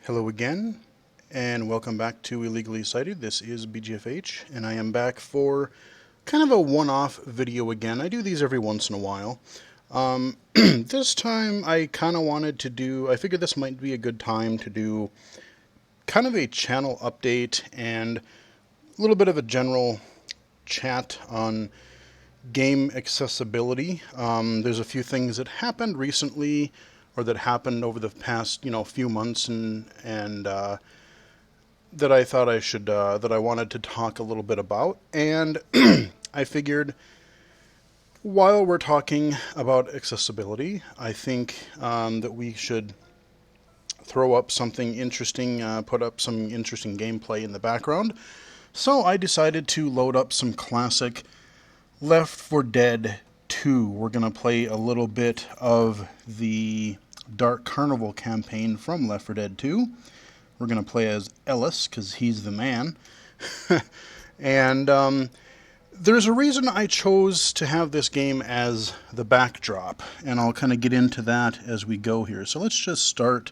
Hello again, and welcome back to Illegally Cited. This is BGFH, and I am back for kind of a one-off video again. I do these every once in a while. This time I kind of wanted to do, I figured this might be a good time to do kind of a channel update and a little bit of a general chat on game accessibility. There's a few things that happened recently, or that happened over the past, few months, and that I thought that I wanted to talk a little bit about. And I figured, while we're talking about accessibility, I think that we should throw up something interesting, put up some interesting gameplay in the background. So I decided to load up some classic Left 4 Dead 2. We're going to play a little bit of the Dark Carnival campaign from Left 4 Dead 2. We're going to play as Ellis, because he's the man. And there's a reason I chose to have this game as the backdrop, and I'll kind of get into that as we go here. So let's just start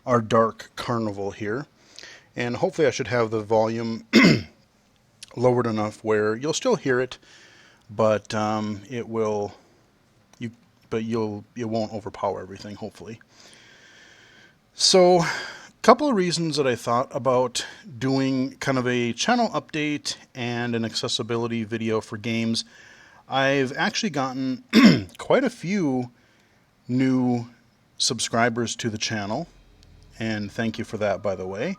our Dark Carnival here. And hopefully I should have the volume lowered enough where you'll still hear it, but it won't overpower everything, hopefully. So, a couple of reasons that I thought about doing kind of a channel update and an accessibility video for games. I've actually gotten quite a few new subscribers to the channel, and thank you for that, by the way.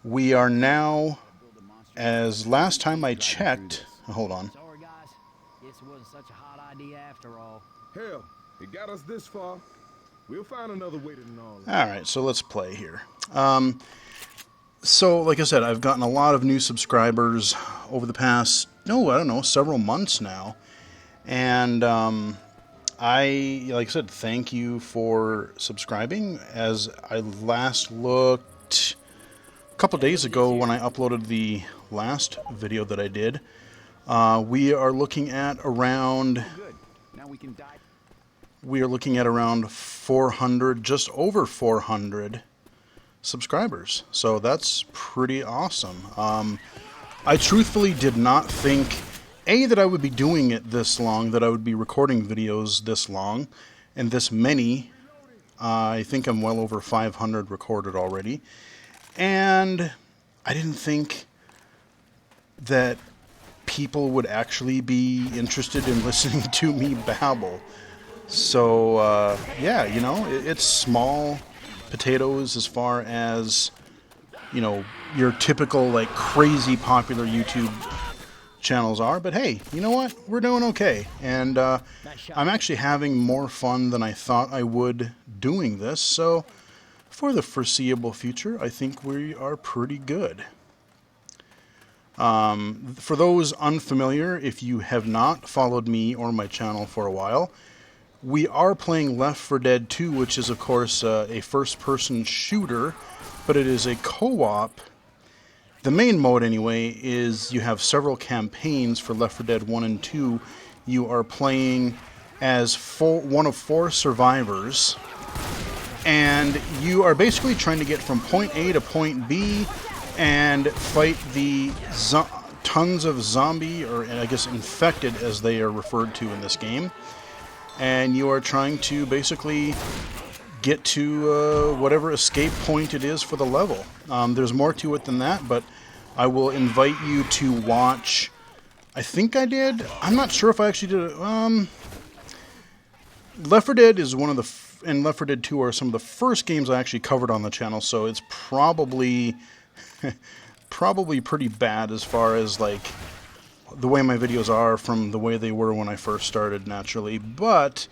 We are now, as last time I checked, hold on. Sorry guys, guess it wasn't such a hot idea after all. Hell, it got us this far. We'll find another way to gnaw. Alright, so let's play here. So, like I said, I've gotten a lot of new subscribers over the past, several months now. And like I said, thank you for subscribing. As I last looked a couple days ago when I uploaded the last video that I did, we are looking at around... We are looking at around 400, just over 400 subscribers. So that's pretty awesome. I truthfully did not think, that I would be doing it this long, that I would be recording videos this long, and this many. I think I'm well over 500 recorded already. And I didn't think that people would actually be interested in listening to me babble. So, yeah, it's small potatoes as far as, your typical, crazy popular YouTube channels are. But hey, you know what? We're doing okay. And I'm actually having more fun than I thought I would doing this. So, for the foreseeable future, I think we are pretty good. For those unfamiliar, if you have not followed me or my channel for a while, we are playing Left 4 Dead 2, which is, of course, a first-person shooter, but it is a co-op. The main mode, anyway, is you have several campaigns for Left 4 Dead 1 and 2. You are playing as one of 4 survivors, and you are basically trying to get from point A to point B and fight the tons of zombie, or I guess infected as they are referred to in this game. And you are trying to basically get to whatever escape point it is for the level. There's more to it than that, but I will invite you to watch. I think I did. I'm not sure if I actually did it. Left 4 Dead is one of the, and Left 4 Dead 2 are some of the first games I actually covered on the channel, so it's probably pretty bad as far as the way my videos are from the way they were when I first started, naturally. But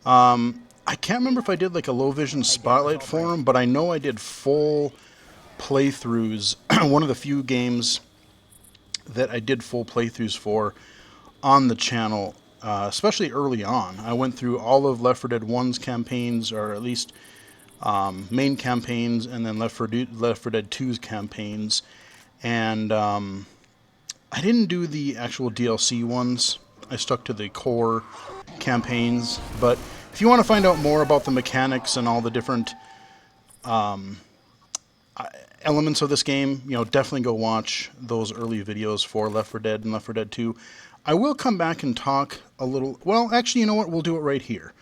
I can't remember if I did a low vision spotlight for them, but I know I did full playthroughs. One of the few games that I did full playthroughs for on the channel, especially early on. I went through all of Left 4 Dead 1's campaigns, or at least main campaigns, and then Left 4 Dead 2's campaigns. And I didn't do the actual DLC ones. I stuck to the core campaigns. But if you want to find out more about the mechanics and all the different elements of this game, you know, definitely go watch those early videos for Left 4 Dead and Left 4 Dead 2. I will come back and talk a little... Well, actually, you know what? We'll do it right here.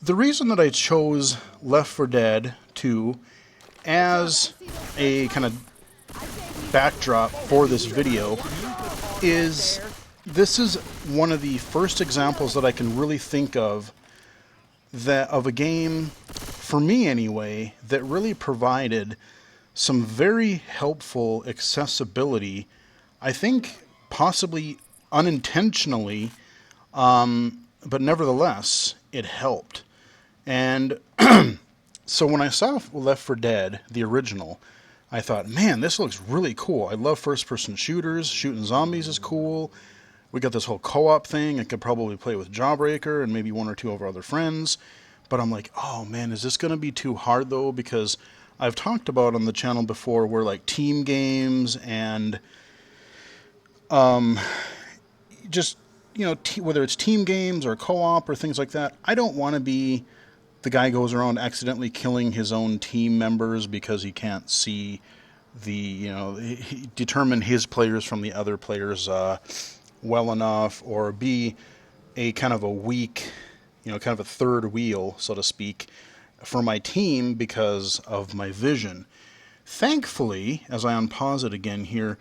The reason that I chose Left 4 Dead 2 as a kind of backdrop for this video is this is one of the first examples that I can really think of a game, for me anyway, that really provided some very helpful accessibility, I think possibly unintentionally, but nevertheless, it helped. And so when I saw Left 4 Dead, the original, I thought, man, this looks really cool. I love first-person shooters. Shooting zombies is cool. We got this whole co-op thing. I could probably play with Jawbreaker and maybe one or two of our other friends. But I'm like, oh man, is this going to be too hard though? Because I've talked about on the channel before where like team games and just, you know, whether it's team games or co-op or things like that, I don't want to be the guy who goes around accidentally killing his own team members because he can't see determine his players from the other players well enough, or be a kind of a weak, kind of a third wheel, so to speak, for my team because of my vision. Thankfully, as I unpause it again here,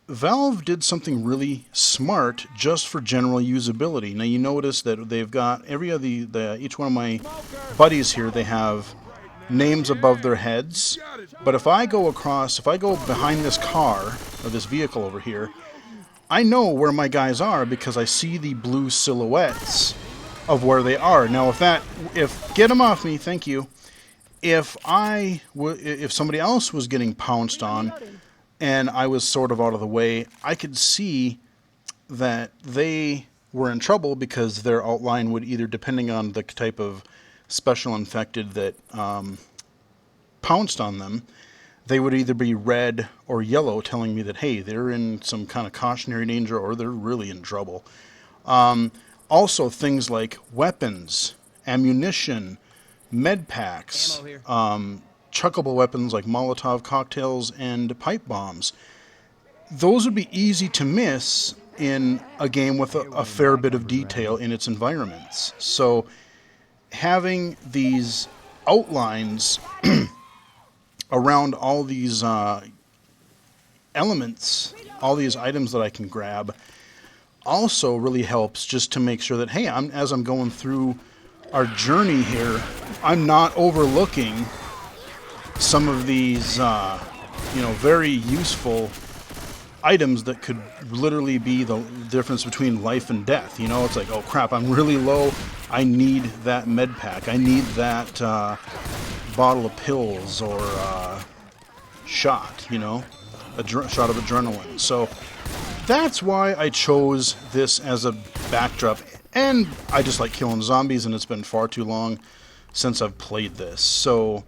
Valve did something really smart just for general usability. Now you notice that they've got each one of my buddies here, they have names above their heads. But if I go behind this car, or this vehicle over here, I know where my guys are because I see the blue silhouettes of where they are. Now get them off me, thank you. If somebody else was getting pounced on, and I was sort of out of the way, I could see that they were in trouble because their outline would either, depending on the type of special infected that pounced on them, they would either be red or yellow, telling me that, hey, they're in some kind of cautionary danger or they're really in trouble. Also, things like weapons, ammunition, med packs, chuckable weapons like Molotov cocktails and pipe bombs. Those would be easy to miss in a game with a fair bit of detail in its environments. So having these outlines around all these elements, all these items that I can grab, also really helps just to make sure that, hey, as I'm going through our journey here, I'm not overlooking some of these, very useful items that could literally be the difference between life and death. It's like, oh crap, I'm really low. I need that med pack. I need that bottle of pills or shot, a shot of adrenaline. So that's why I chose this as a backdrop. And I just like killing zombies, and it's been far too long since I've played this. So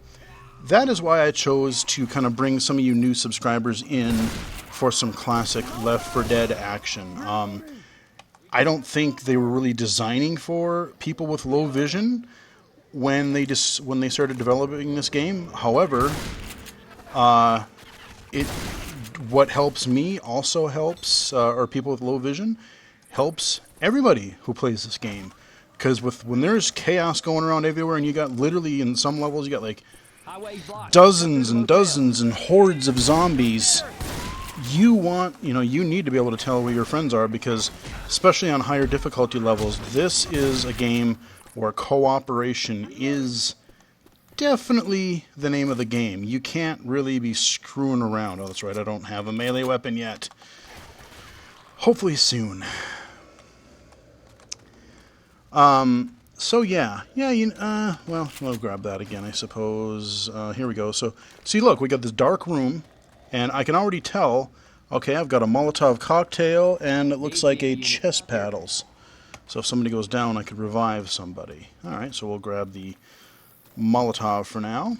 that is why I chose to kind of bring some of you new subscribers in for some classic Left 4 Dead action. I don't think they were really designing for people with low vision when they started developing this game. However, what helps me also helps, or people with low vision, helps everybody who plays this game. Because when there's chaos going around everywhere, and you got literally in some levels, you got like dozens and dozens and hordes of zombies, you need to be able to tell where your friends are, because especially on higher difficulty levels, this is a game where cooperation is definitely the name of the game. You can't really be screwing around. Oh, that's right, I don't have a melee weapon yet. Hopefully soon. So yeah, we'll grab that again, I suppose. Here we go. So, see, look, we got this dark room, and I can already tell, okay, I've got a Molotov cocktail, and it looks like a chest paddles. So if somebody goes down, I could revive somebody. Alright, so we'll grab the Molotov for now.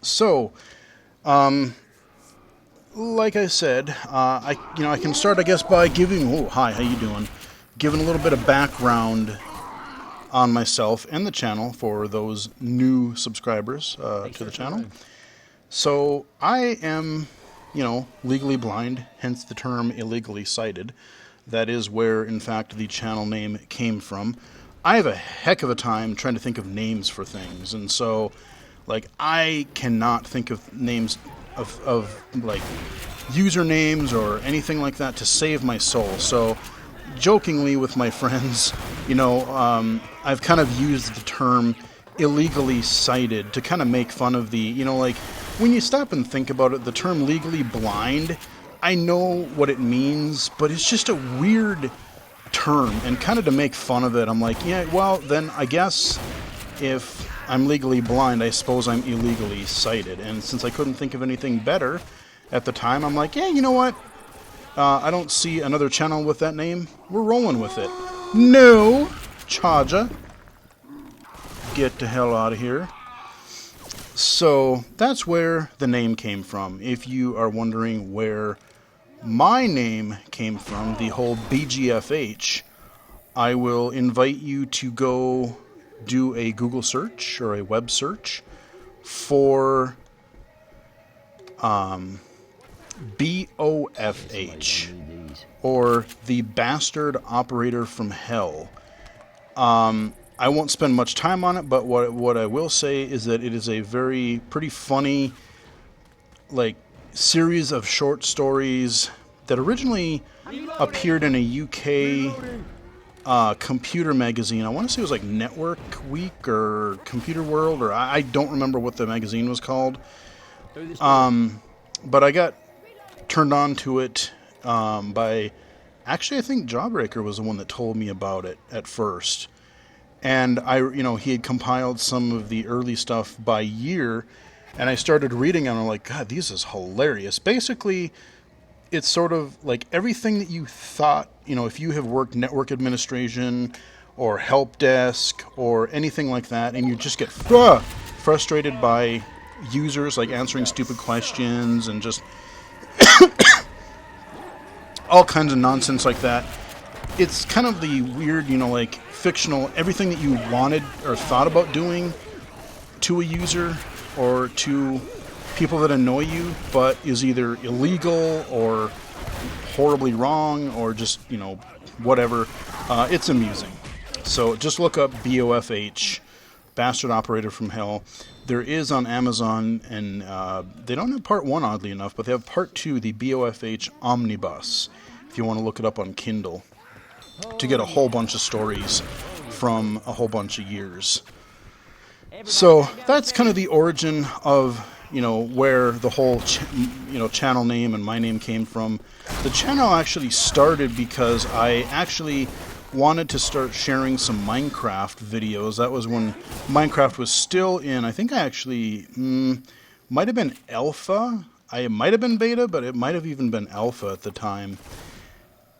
So, like I said, I can start, I guess, by giving... Oh, hi, how you doing? Giving a little bit of background on myself and the channel for those new subscribers to the channel. So I am, legally blind, hence the term illegally sighted. That is where, in fact, the channel name came from. I have a heck of a time trying to think of names for things, and so, like, I cannot think of names of like, usernames or anything like that to save my soul. So, jokingly with my friends, I've kind of used the term illegally sighted to kind of make fun of the, like, when you stop and think about it, the term legally blind, I know what it means, but it's just a weird term, and kind of to make fun of it, I'm like, yeah, well, then I guess if I'm legally blind, I suppose I'm illegally sighted. And since I couldn't think of anything better at the time, I'm like, yeah, you know what? I don't see another channel with that name. We're rolling with it. No! Charger. Get the hell out of here. So, that's where the name came from. If you are wondering where my name came from, the whole BGFH, I will invite you to go do a Google search or a web search for BOFH, or the Bastard Operator from Hell. I won't spend much time on it, but what I will say is that it is a pretty funny, like, series of short stories that originally appeared in a UK computer magazine. I want to say it was like Network Week or Computer World, or I don't remember what the magazine was called. But I got turned on to it by, actually, I think Jawbreaker was the one that told me about it at first. And he had compiled some of the early stuff by year, and I started reading and I'm like, God, this is hilarious. Basically, it's sort of like everything that you thought, if you have worked network administration or help desk or anything like that, and you just get frustrated by users, like answering stupid questions and just all kinds of nonsense like that. It's kind of the weird, like fictional, everything that you wanted or thought about doing to a user or to people that annoy you, but is either illegal or horribly wrong or just, whatever. It's amusing. So just look up BOFH, Bastard Operator from Hell. There is on Amazon, and they don't have part 1, oddly enough, but they have part 2, the BOFH Omnibus, if you want to look it up on Kindle, to get a whole bunch of stories from a whole bunch of years. So that's kind of the origin of, where the whole, channel name and my name came from. The channel actually started because I actually wanted to start sharing some Minecraft videos. That was when Minecraft was still in, I think I actually, might have been alpha. I might have been beta, but it might have even been alpha at the time.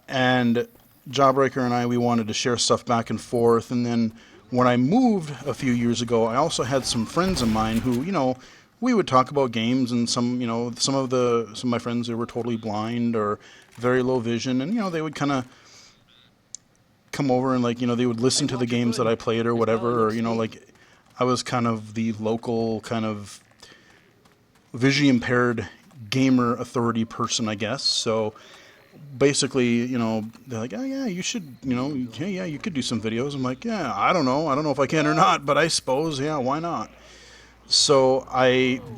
And Jawbreaker and we wanted to share stuff back and forth. And then when I moved a few years ago, I also had some friends of mine who, we would talk about games, and some of my friends, they were totally blind or very low vision, and they would kind of come over and they would listen to the games that I played or whatever, or I was kind of the local kind of visually impaired gamer authority person, I guess. So basically, they're like, oh yeah, you should, yeah, you could do some videos. I'm like, yeah, I don't know if I can or not, but I suppose, yeah, why not? So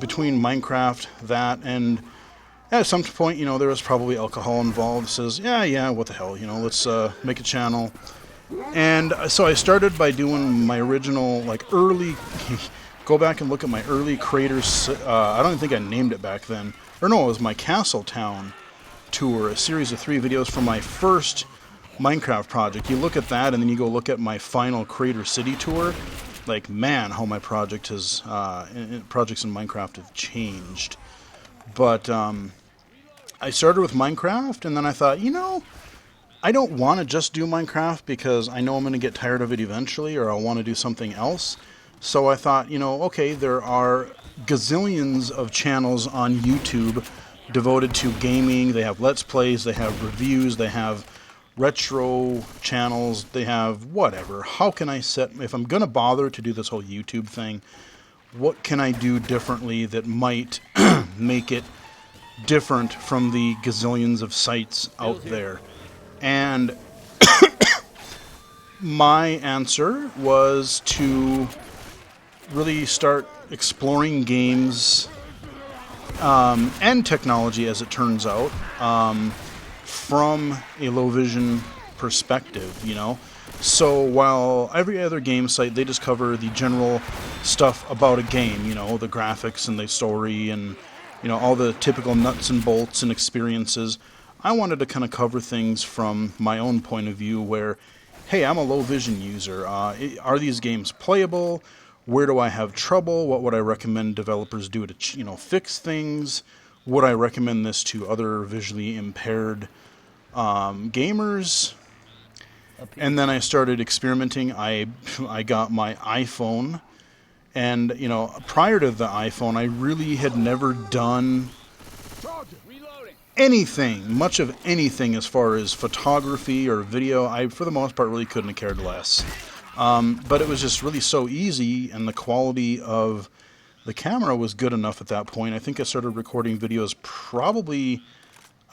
between Minecraft, that, and at some point, there was probably alcohol involved. Says, yeah, what the hell, let's make a channel. And so I started by doing my original, early, go back and look at my early creators. I don't even think I named it back then. Or no, it was my Castletown tour, a series of 3 videos from my first Minecraft project. You look at that, and then you go look at my final Crater City tour. Like, man, how my projects in Minecraft have changed. But I started with Minecraft, and then I thought, I don't want to just do Minecraft because I know I'm going to get tired of it eventually, or I'll want to do something else. So I thought, okay, there are gazillions of channels on YouTube devoted to gaming. They have Let's Plays, they have reviews, they have retro channels, they have whatever. How can I if I'm going to bother to do this whole YouTube thing, what can I do differently that might make it different from the gazillions of sites out there. And my answer was to really start exploring games and technology, as it turns out, from a low vision perspective, you know. So while every other game site, they just cover the general stuff about a game, you know, the graphics and the story and, you know, all the typical nuts and bolts and experiences, I wanted to kind of cover things from my own point of view where, hey, I'm a low vision user. Are these games playable? Where do I have trouble? What would I recommend developers do to, you know, fix things? Would I recommend this to other visually impaired gamers? And then I started experimenting. I got my iPhone, and you know, prior to the iPhone, I really had never done anything, much of anything as far as photography or video. I, for the most part, really couldn't have cared less. But it was just really so easy, and the quality of the camera was good enough at that point. I think I started recording videos probably,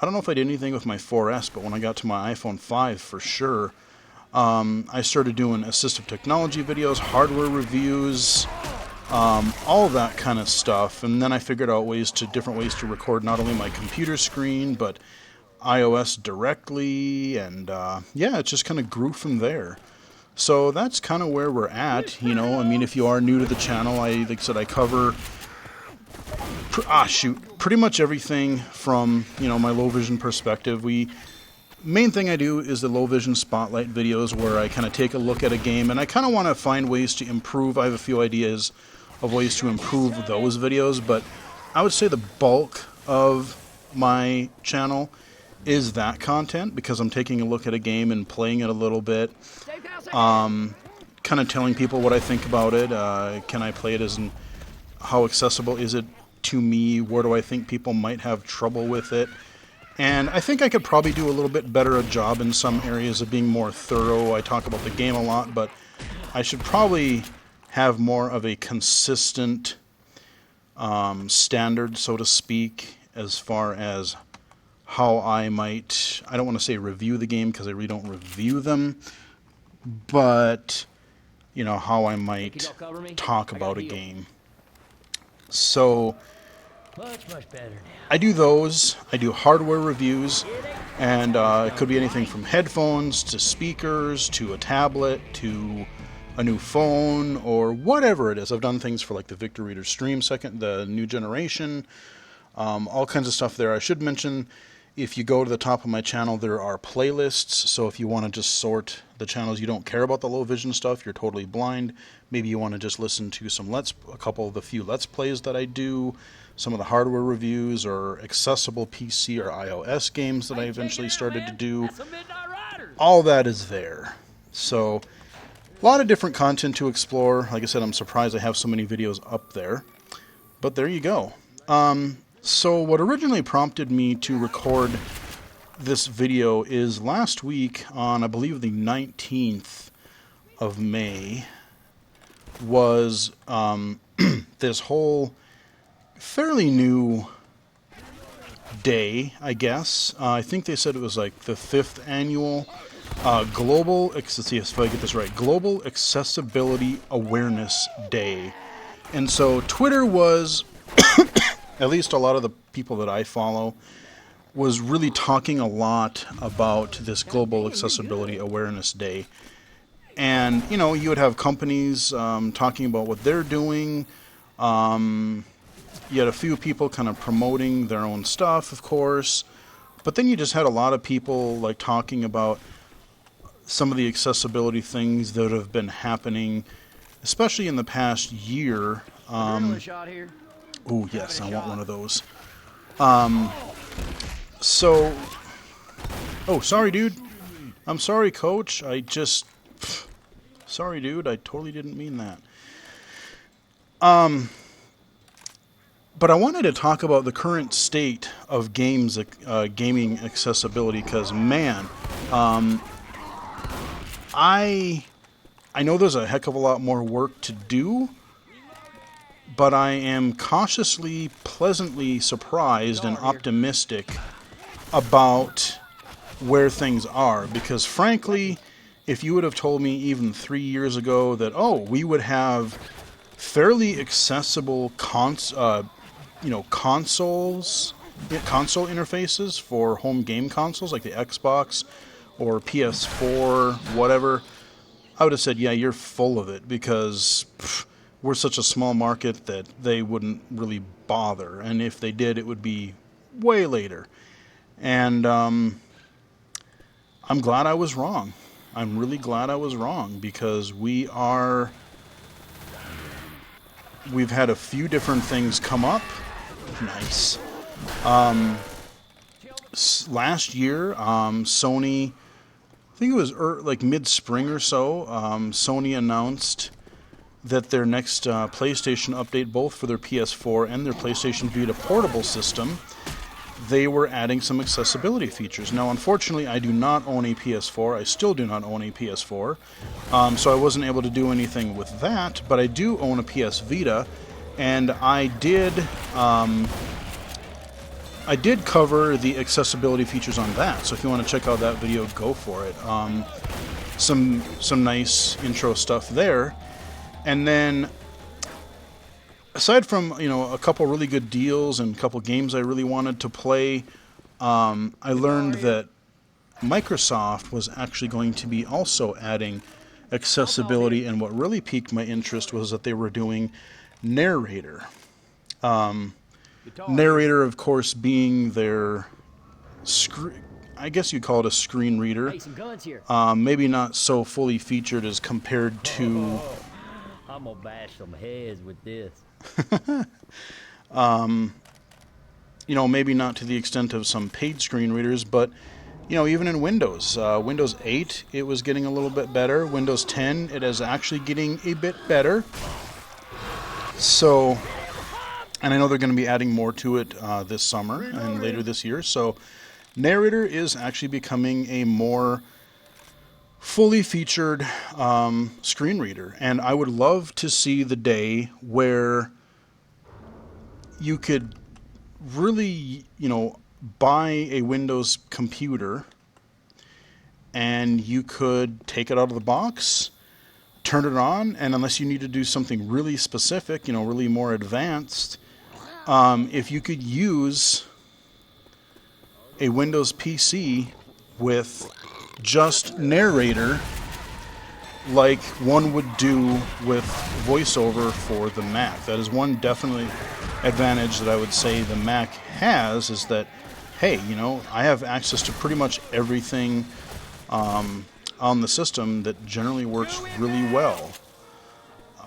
I don't know if I did anything with my 4S, but when I got to my iPhone 5 for sure, I started doing assistive technology videos, hardware reviews, all that kind of stuff. And then I figured out different ways to record not only my computer screen, but iOS directly. And yeah, it just kind of grew from there. So that's kind of where we're at, you know. I mean, if you are new to the channel, like I said, I cover pretty much everything from, you know, my low vision perspective. Main thing I do is the low vision spotlight videos where I kind of take a look at a game and I kind of want to find ways to improve. I have a few ideas of ways to improve those videos, but I would say the bulk of my channel is that content because I'm taking a look at a game and playing it a little bit, kind of telling people what I think about it. Can I play it how accessible is it to me? Where do I think people might have trouble with it? And I think I could probably do a little bit better a job in some areas of being more thorough. I talk about the game a lot, but I should probably have more of a consistent standard, so to speak, as far as how I don't want to say review the game because I really don't review them, but, you know, how I might talk about a game. So Much better now. I do those. I do hardware reviews, and it could be anything from headphones to speakers to a tablet to a new phone or whatever it is. I've done things for like the Victor Reader Stream the new generation, all kinds of stuff there. I should mention, if you go to the top of my channel, there are playlists. So if you want to just sort the channels, you don't care about the low vision stuff, you're totally blind. Maybe you want to just listen to a couple of the few Let's Plays that I do, some of the hardware reviews or accessible PC or iOS games that I eventually started to do. All that is there. So a lot of different content to explore. Like I said, I'm surprised I have so many videos up there. But there you go. So what originally prompted me to record this video is last week on, I believe, the 19th of May was this whole fairly new day, I guess. I think they said it was like the 5th annual let's see if I get this right, Global Accessibility Awareness Day. And so Twitter was, at least a lot of the people that I follow, was really talking a lot about this Global Accessibility Awareness Day. And, you know, you would have companies talking about what they're doing. You had a few people kind of promoting their own stuff, of course. But then you just had a lot of people like talking about some of the accessibility things that have been happening, especially in the past year. Oh, yes, I want one of those. Oh, sorry, dude. I'm sorry, Coach. Sorry, dude. I totally didn't mean that. But I wanted to talk about the current state of gaming accessibility, because, man, I know there's a heck of a lot more work to do, but I am cautiously, pleasantly surprised and optimistic about where things are. Because frankly, if you would have told me even 3 years ago that, oh, we would have fairly accessible console interfaces for home game consoles like the Xbox or PS4, whatever, I would have said, yeah, you're full of it, because we're such a small market that they wouldn't really bother. And if they did, it would be way later. And I'm glad I was wrong. I'm really glad I was wrong, because we've had a few different things come up. Nice. Last year, Sony, I think it was like mid-spring or so, Sony announced that their next PlayStation update, both for their PS4 and their PlayStation Vita portable system, they were adding some accessibility features. Now, unfortunately, I do not own a PS4. I still do not own a PS4, so I wasn't able to do anything with that, but I do own a PS Vita, and I did cover the accessibility features on that, so if you want to check out that video, go for it. Some nice intro stuff there. And then, aside from, a couple really good deals and a couple games I really wanted to play, I learned that Microsoft was actually going to be also adding accessibility, and what really piqued my interest was that they were doing narrator. Narrator, of course, being their I guess you'd call it a screen reader. Hey, some guns here. Maybe not so fully featured as compared to... I'm gonna bash some heads with this. Maybe not to the extent of some paid screen readers, but, even in Windows. Windows 8, it was getting a little bit better. Windows 10, it is actually getting a bit better. So, and I know they're going to be adding more to it this summer and later this year. So, narrator is actually becoming a more fully featured screen reader, and I would love to see the day where you could really, buy a Windows computer and you could take it out of the box, turn it on, and unless you need to do something really specific, really more advanced, if you could use a Windows PC with just narrator, like one would do with VoiceOver for the Mac. That is one definitely advantage that I would say the Mac has, is that, hey, I have access to pretty much everything on the system that generally works really well.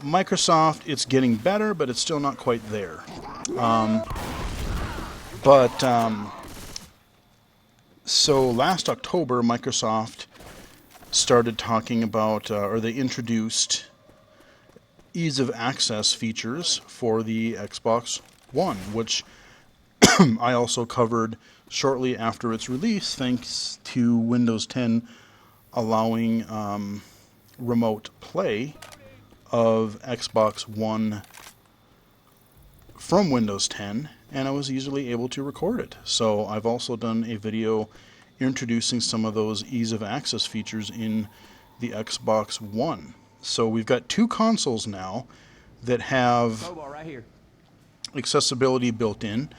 Microsoft, it's getting better, but it's still not quite there. So last October, Microsoft started talking about, or they introduced ease of access features for the Xbox One, which I also covered shortly after its release, thanks to Windows 10 allowing remote play of Xbox One from Windows 10, and I was easily able to record it. So I've also done a video introducing some of those ease of access features in the Xbox One. So we've got two consoles now that have accessibility built in.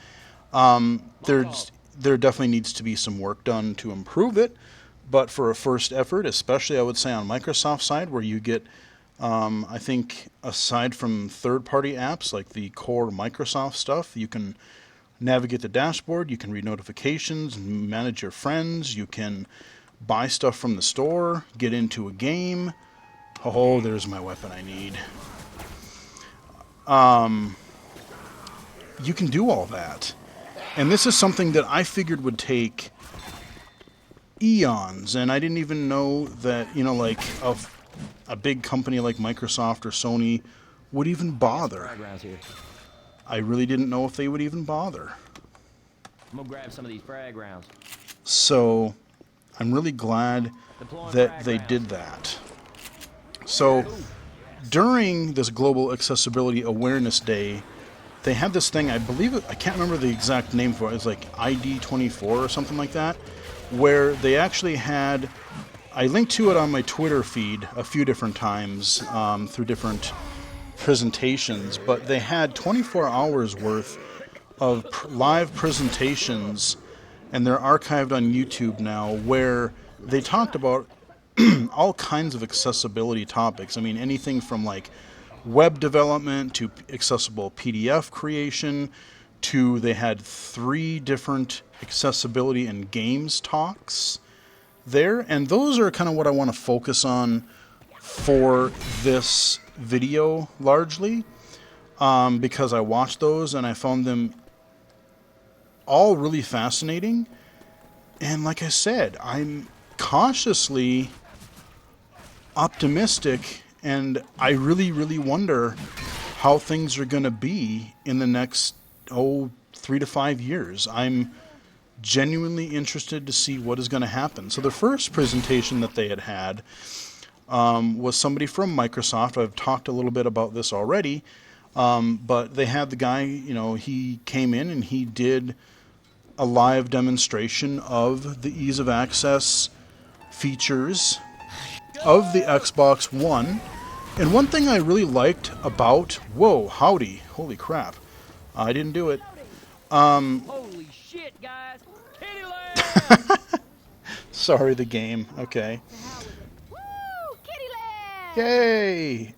There definitely needs to be some work done to improve it, but for a first effort, especially I would say on Microsoft's side, where you get, I think, aside from third-party apps like the core Microsoft stuff, you can navigate the dashboard, you can read notifications, manage your friends, you can buy stuff from the store, get into a game. Oh, there's my weapon I need. You can do all that. And this is something that I figured would take eons, and I didn't even know that, like a big company like Microsoft or Sony would even bother. I really didn't know if they would even bother. I'm gonna grab some of these frag rounds. So I'm really glad that they did that. So during this Global Accessibility Awareness Day, they had this thing, I believe, I can't remember the exact name for it, it's like ID24 or something like that, where they actually had, I linked to it on my Twitter feed a few different times through different presentations, but they had 24 hours worth of live presentations, and they're archived on YouTube now, where they talked about all kinds of accessibility topics. I mean, anything from like web development to accessible PDF creation to they had 3 different accessibility and games talks there, and those are kind of what I want to focus on for this video largely, because I watched those and I found them all really fascinating. And like I said, I'm cautiously optimistic, and I really, really wonder how things are going to be in the next 3 to 5 years. I'm genuinely interested to see what is going to happen. So the first presentation that they had was somebody from Microsoft. I've talked a little bit about this already, but they had the guy, he came in and he did a live demonstration of the ease of access features of the Xbox One. And one thing I really liked about, holy crap, I didn't do it. Holy shit, guys! Kittyland! Sorry, the game. Okay. Woo! Kittyland! Yay!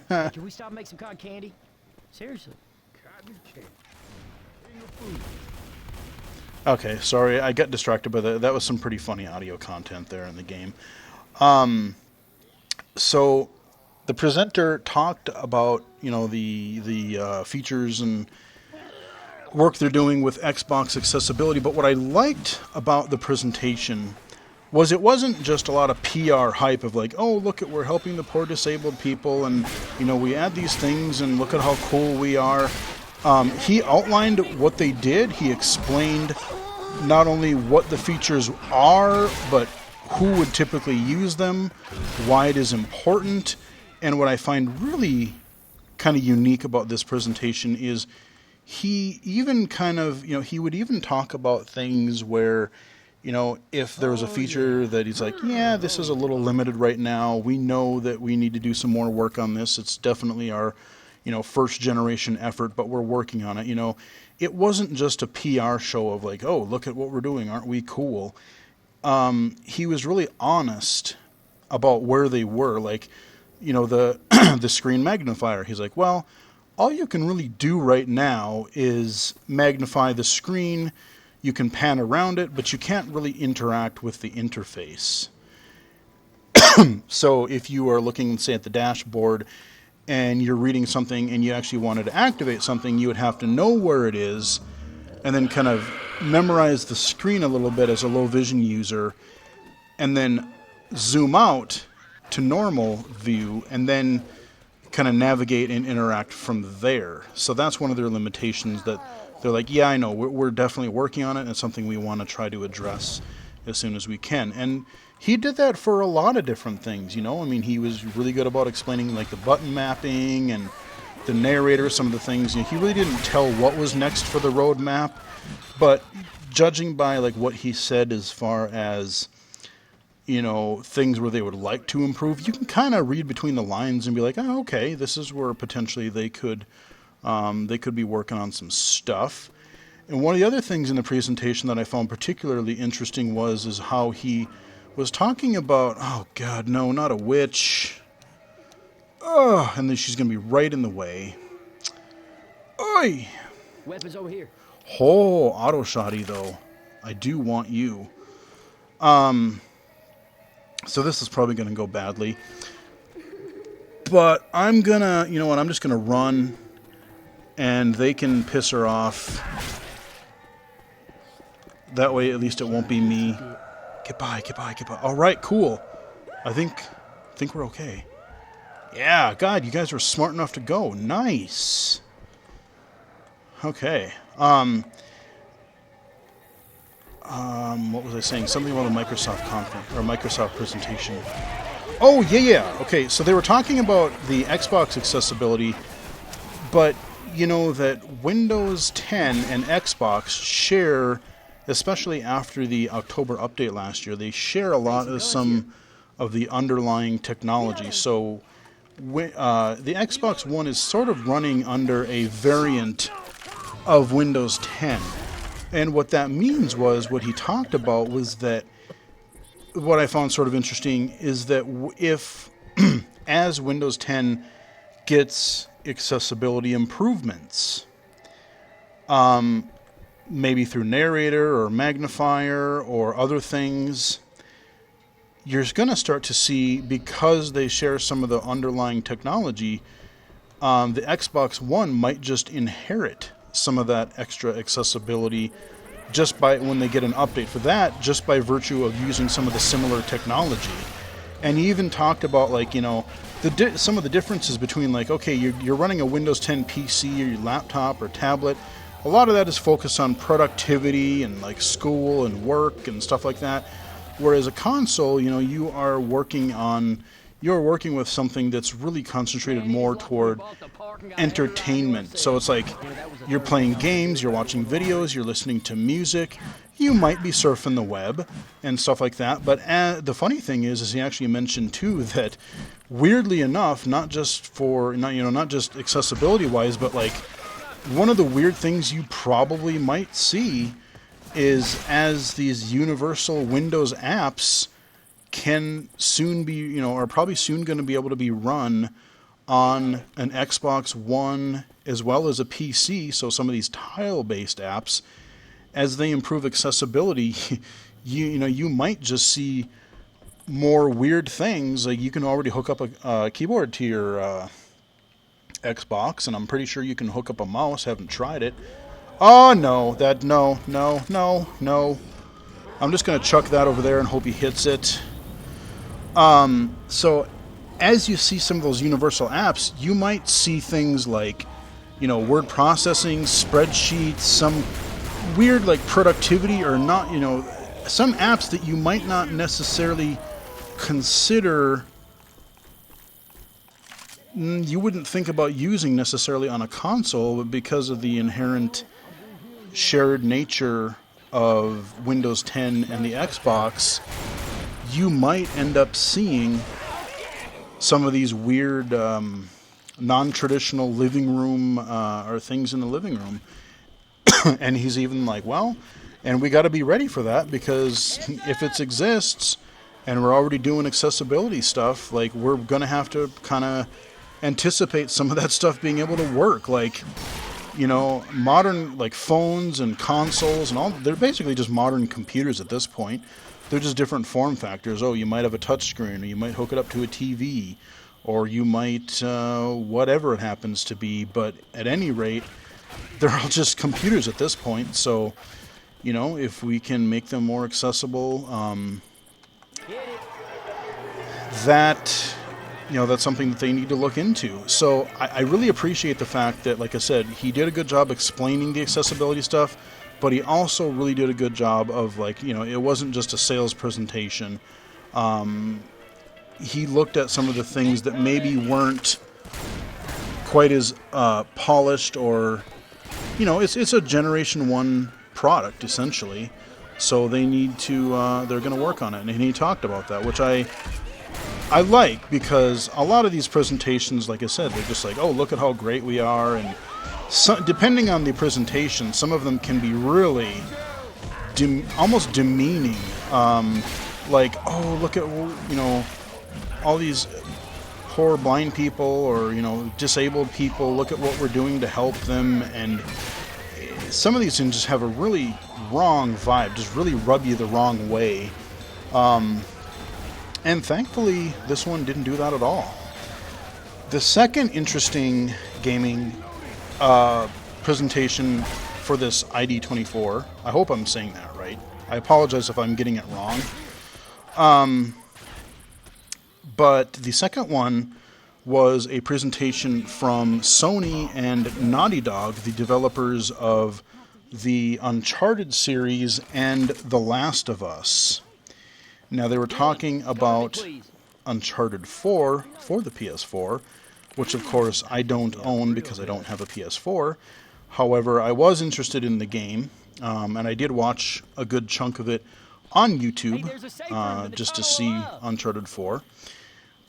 Can we stop and make some cotton candy? Seriously. Cotton candy. King of food. Okay, sorry, I got distracted by that. That was some pretty funny audio content there in the game. So the presenter talked about, the features and work they're doing with Xbox accessibility, but what I liked about the presentation was it wasn't just a lot of PR hype of like, oh, look at, we're helping the poor disabled people, and, we add these things, and look at how cool we are. He outlined what they did. He explained not only what the features are, but who would typically use them, why it is important. And what I find really kind of unique about this presentation is he even kind of, he would even talk about things where, if there was a feature that he's like, yeah, this is a little limited right now. We know that we need to do some more work on this. It's definitely our, first generation effort, but we're working on it. It wasn't just a PR show of like, oh, look at what we're doing. Aren't we cool? He was really honest about where they were. Like, the the screen magnifier. He's like, well, all you can really do right now is magnify the screen. You can pan around it, but you can't really interact with the interface. So if you are looking, say, at the dashboard and you're reading something and you actually wanted to activate something, you would have to know where it is and then kind of memorize the screen a little bit as a low vision user, and then zoom out to normal view and then kind of navigate and interact from there. So that's one of their limitations, that they're like, yeah, I know, we're definitely working on it, and it's something we want to try to address as soon as we can. And he did that for a lot of different things, I mean, he was really good about explaining like the button mapping and the narrator, some of the things. He really didn't tell what was next for the roadmap, but judging by like what he said as far as, things where they would like to improve, you can kind of read between the lines and be like, oh, okay, this is where potentially they could be working on some stuff. And one of the other things in the presentation that I found particularly interesting is how he was talking about, oh God, no, not a witch. Oh, and then she's going to be right in the way. Oi! Weapons over here. Oh, auto shotty though. I do want you. So this is probably going to go badly. But I'm going to, I'm just going to run and they can piss her off. That way at least it won't be me. Get by. All right, cool. I think we're okay. Yeah, God, you guys were smart enough to go. Nice. Okay. What was I saying? Something about a Microsoft conference or Microsoft presentation. Oh, yeah. Okay, so they were talking about the Xbox accessibility, but you know that Windows 10 and Xbox share, especially after the October update last year, they share a lot of some of the underlying technology. So the Xbox One is sort of running under a variant of Windows 10. And what that means was, what he talked about was that, what I found sort of interesting is that if, as Windows 10 gets accessibility improvements, maybe through narrator or magnifier or other things, you're going to start to see, because they share some of the underlying technology, the Xbox One might just inherit some of that extra accessibility just by, when they get an update for that, just by virtue of using some of the similar technology. And he even talked about, like, you know, some of the differences between, like, okay, you're running a Windows 10 PC or your laptop or tablet. A lot of that is focused on productivity and like school and work and stuff like that. Whereas a console, you know, you're working with something that's really concentrated more toward entertainment. So it's like you're playing games, you're watching videos, you're listening to music, you might be surfing the web and stuff like that. But the funny thing is he actually mentioned too that, weirdly enough, not just accessibility wise, but like one of the weird things you probably might see is, as these universal Windows apps can soon be, you know, are probably soon going to be able to be run on an Xbox One as well as a PC. So some of these tile-based apps, as they improve accessibility, you might just see more weird things. Like, you can already hook up a keyboard to your Xbox, and I'm pretty sure you can hook up a mouse. Haven't tried it. Oh, no. No. I'm just going to chuck that over there and hope he hits it. So as you see some of those universal apps, you might see things like, you know, word processing, spreadsheets, some weird like productivity or not, you know, some apps that you might not necessarily consider, you wouldn't think about using necessarily on a console, but because of the inherent shared nature of Windows 10 and the Xbox, you might end up seeing some of these weird non-traditional living room or things in the living room. And he's even like, well, and we got to be ready for that, because if it exists and we're already doing accessibility stuff, like, we're going to have to kind of anticipate some of that stuff being able to work. Like, you know, modern like phones and consoles and all, they're basically just modern computers at this point. They're just different form factors. Oh, you might have a touchscreen, or you might hook it up to a TV, or you might, whatever it happens to be. But at any rate, they're all just computers at this point. So, you know, if we can make them more accessible, that's something that they need to look into. So I really appreciate the fact that, like I said, he did a good job explaining the accessibility stuff, but he also really did a good job of, like, you know, it wasn't just a sales presentation. He looked at some of the things that maybe weren't quite as polished, or, you know, it's a Generation 1 product, essentially. So they need to, they're going to work on it. And he talked about that, which I like, because a lot of these presentations, like I said, they're just like, oh, look at how great we are. And so, depending on the presentation, some of them can be really almost demeaning. Like, oh, look at, you know, all these poor blind people, or, you know, disabled people, look at what we're doing to help them. And some of these things just have a really wrong vibe, just really rub you the wrong way. And thankfully, this one didn't do that at all. The second interesting gaming presentation for this ID24, I hope I'm saying that right. I apologize if I'm getting it wrong. But the second one was a presentation from Sony and Naughty Dog, the developers of the Uncharted series and The Last of Us. Now, they were talking about Uncharted 4 for the PS4, which of course I don't own because I don't have a PS4. However, I was interested in the game, and I did watch a good chunk of it on YouTube just to see Uncharted 4.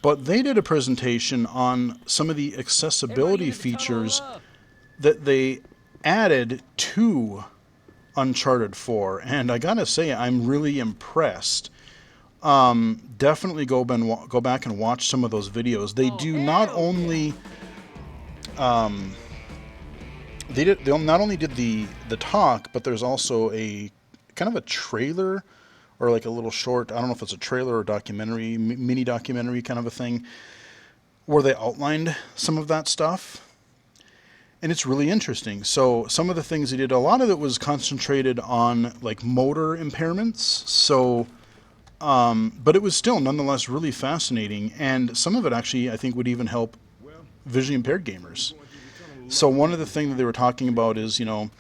But they did a presentation on some of the accessibility features that they added to Uncharted 4, and I gotta say, I'm really impressed. Definitely go back and watch some of those videos. They do not only they not only did the talk, but there's also a kind of a trailer or like a little short. I don't know if it's a trailer or documentary, mini documentary kind of a thing, where they outlined some of that stuff. And it's really interesting. So some of the things they did, a lot of it was concentrated on like motor impairments. So, but it was still nonetheless really fascinating. And some of it actually, I think, would even help visually impaired gamers. So one of the things that they were talking about is, you know,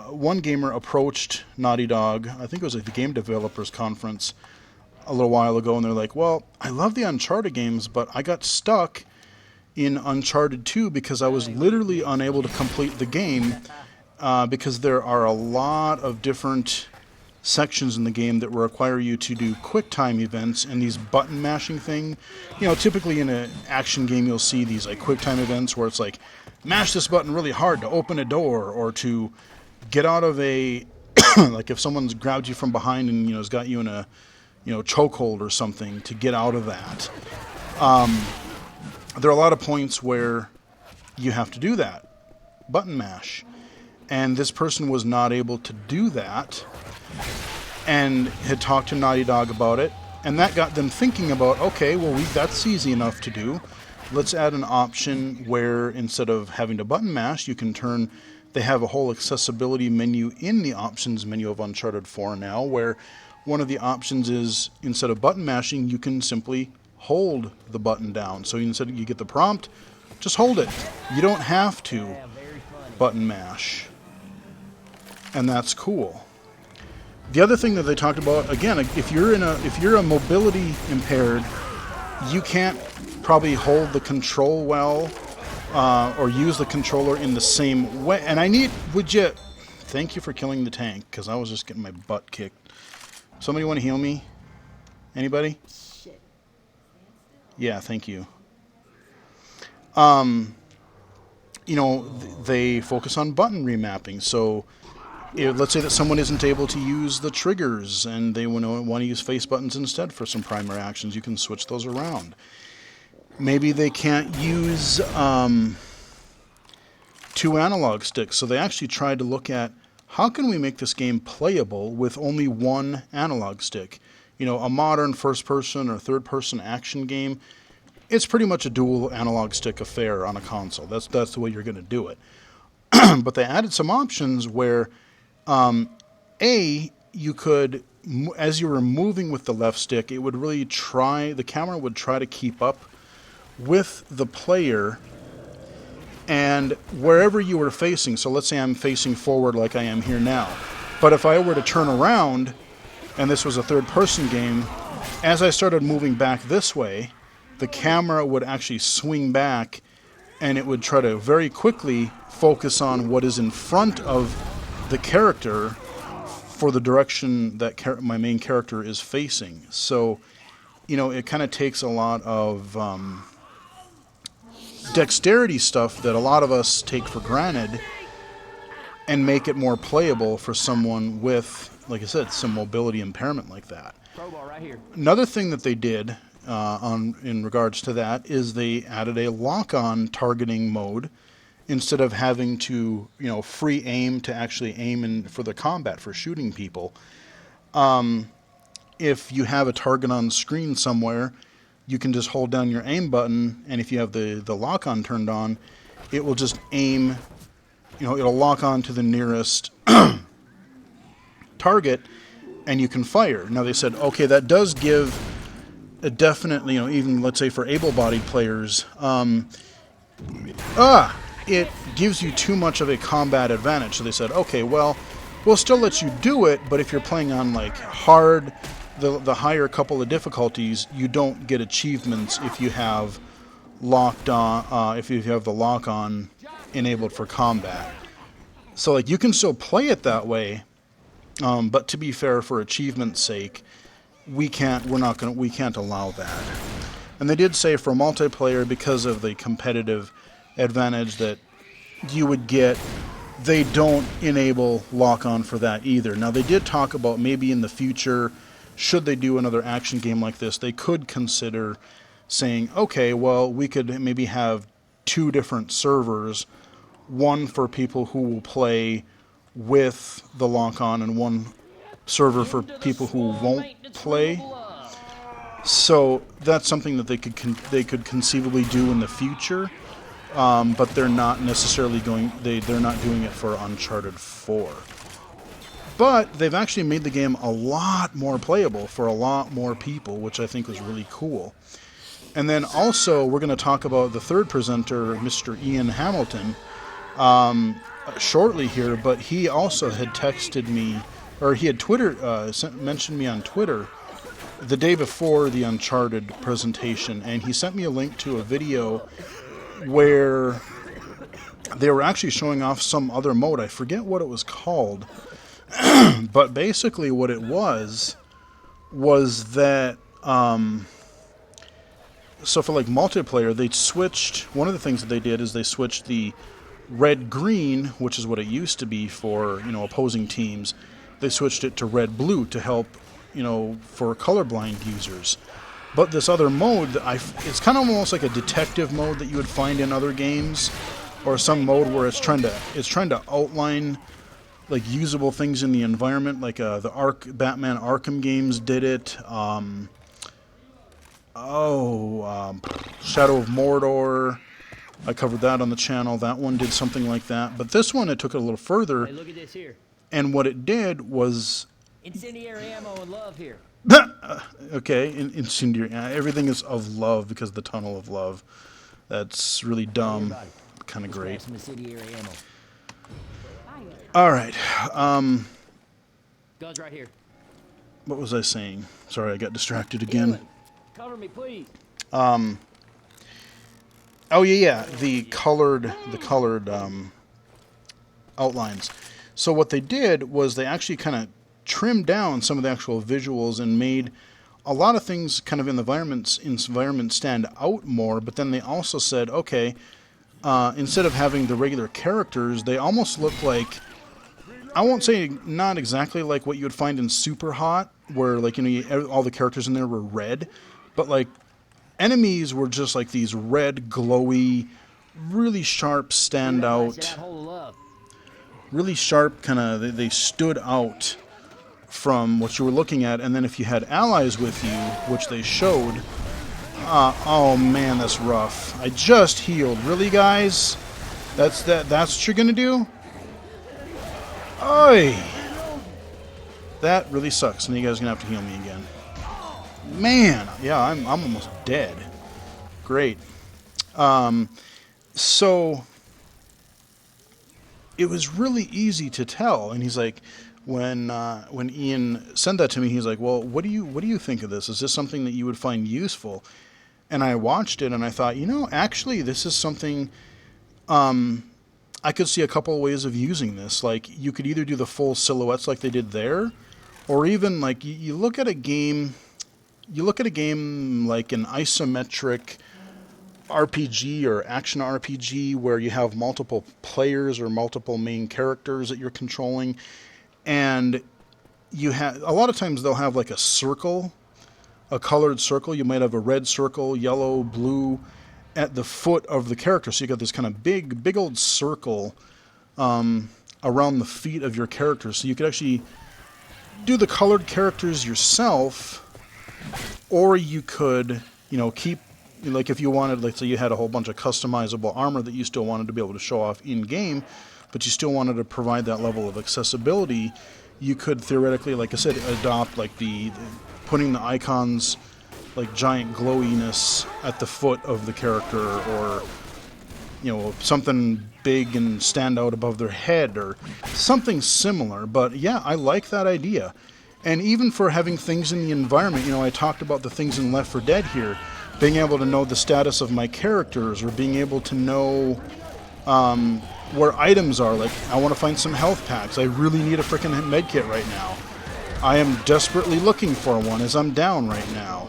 one gamer approached Naughty Dog, I think it was at the Game Developers Conference a little while ago, and they're like, well, I love the Uncharted games, but I got stuck in Uncharted 2 because I was literally unable to complete the game because there are a lot of different sections in the game that require you to do quick time events and these button mashing thing. You know, typically in an action game you'll see these like quick time events where it's like mash this button really hard to open a door or to get out of a like if someone's grabbed you from behind and, you know, has got you in a, you know, chokehold or something, to get out of that. There are a lot of points where you have to do that button mash, and this person was not able to do that and had talked to Naughty Dog about it, and that got them thinking about, okay, well, that's easy enough to do. Let's add an option where instead of having to button mash, you can turn. They have a whole accessibility menu in the options menu of Uncharted 4 now, where one of the options is instead of button mashing, you can simply hold the button down. So instead you get the prompt, just hold it. You don't have to button mash. And that's cool. The other thing that they talked about, again, if you're a mobility impaired, you can't probably hold the control well or use the controller in the same way. And thank you for killing the tank, because I was just getting my butt kicked. Somebody want to heal me? Anybody? Yeah, thank you. You know, they focus on button remapping. So, let's say that someone isn't able to use the triggers and they want to use face buttons instead for some primary actions. You can switch those around. Maybe they can't use 2 analog sticks. So they actually tried to look at how can we make this game playable with only 1 analog stick. You know, a modern first-person or third-person action game, it's pretty much a dual analog stick affair on a console. That's the way you're going to do it. But they added some options where, you could, as you were moving with the left stick, it would really the camera would try to keep up with the player and wherever you were facing. So let's say I'm facing forward like I am here now. But if I were to turn around, and this was a third-person game, as I started moving back this way, the camera would actually swing back, and it would try to very quickly focus on what is in front of the character for the direction that my main character is facing. So, you know, it kind of takes a lot of dexterity stuff that a lot of us take for granted and make it more playable for someone with, like I said, some mobility impairment like that. Right here. Another thing that they did in regards to that is they added a lock-on targeting mode instead of having to, you know, free aim to actually aim for the combat for shooting people. If you have a target on screen somewhere, you can just hold down your aim button, and if you have the lock-on turned on, it will just aim. You know, it'll lock on to the nearest target, and you can fire. Now they said, okay, that does give a definite, you know, even let's say for able-bodied players, it gives you too much of a combat advantage. So they said, okay, well, we'll still let you do it, but if you're playing on like hard, the higher couple of difficulties, you don't get achievements if you have locked on, if you have the lock on enabled for combat. So like you can still play it that way, but to be fair, for achievement's sake, we can't allow that. And they did say for multiplayer, because of the competitive advantage that you would get, they don't enable lock-on for that either. Now, they did talk about maybe in the future, should they do another action game like this, they could consider saying, okay, well, we could maybe have 2 different servers, one for people who will play with the lock-on and one server for people who won't play. So that's something that they could conceivably do in the future. But they're not necessarily they're not doing it for Uncharted 4. But they've actually made the game a lot more playable for a lot more people, which I think was really cool. And then also, we're going to talk about the third presenter, Mr. Ian Hamilton, shortly here, but he also had texted me, or he had mentioned me on Twitter the day before the Uncharted presentation, and he sent me a link to a video where they were actually showing off some other mode. I forget what it was called, but basically what it was that so for like multiplayer, they switched, one of the things that they did is they switched the red-green, which is what it used to be for, opposing teams. They switched it to red-blue to help, for colorblind users. But this other mode, it's kind of almost like a detective mode that you would find in other games, or some mode where it's trying to outline like usable things in the environment, like the Batman Arkham games did it. Shadow of Mordor, I covered that on the channel. That one did something like that. But this one, it took it a little further. Hey, look at this here. And what it did was... Incendiary ammo and love here. Okay, incendiary. Everything is of love because of the tunnel of love. That's really dumb. Kind of great. Some incendiary ammo. All right. Guns right here. What was I saying? Sorry, I got distracted again. Cover me, please. Oh yeah. The colored outlines. So what they did was they actually kind of trimmed down some of the actual visuals and made a lot of things kind of in the environment stand out more. But then they also said, okay, instead of having the regular characters, they almost look like, I won't say not exactly like what you would find in Super Hot, where like all the characters in there were red, but like enemies were just like these red, glowy, really sharp standout, really sharp kind of, they stood out from what you were looking at. And then if you had allies with you, which they showed, oh man, that's rough. I just healed. Really, guys? That's what you're gonna do? Oy! That really sucks, and you guys are gonna have to heal me again. Man, yeah, I'm almost dead. Great. So it was really easy to tell, and he's like, when Ian sent that to me, he's like, well, what do you think of this? Is this something that you would find useful? And I watched it and I thought, actually this is something, I could see a couple of ways of using this. Like, you could either do the full silhouettes like they did there, or even like you look at a game like an isometric RPG or action RPG where you have multiple players or multiple main characters that you're controlling, and you have, a lot of times they'll have like a circle, a colored circle. You might have a red circle, yellow, blue at the foot of the character. So you got this kind of big old circle around the feet of your character. So you could actually do the colored characters yourself, or you could, keep, like if you wanted, let's say you had a whole bunch of customizable armor that you still wanted to be able to show off in game, but you still wanted to provide that level of accessibility, you could theoretically, like I said, adopt like the putting the icons like giant glowiness at the foot of the character, or something big and stand out above their head, or something similar. But yeah, I like that idea. And even for having things in the environment, I talked about the things in Left 4 Dead here, being able to know the status of my characters, or being able to know where items are. Like, I want to find some health packs. I really need a freaking medkit right now. I am desperately looking for one as I'm down right now.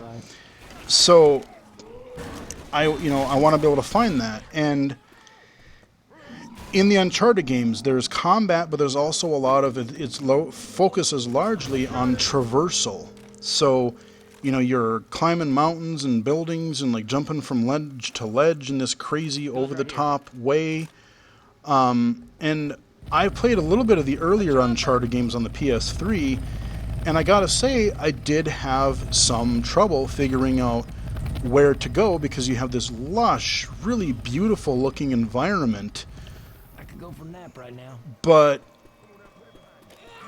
So, I want to be able to find that. And in the Uncharted games, there's combat, but there's also a lot of its focuses largely on traversal. So, you're climbing mountains and buildings and like jumping from ledge to ledge in this crazy over-the-top way. And I played a little bit of the earlier Uncharted games on the PS3, and I gotta say, I did have some trouble figuring out where to go, because you have this lush, really beautiful looking environment. I could go for a nap right now. But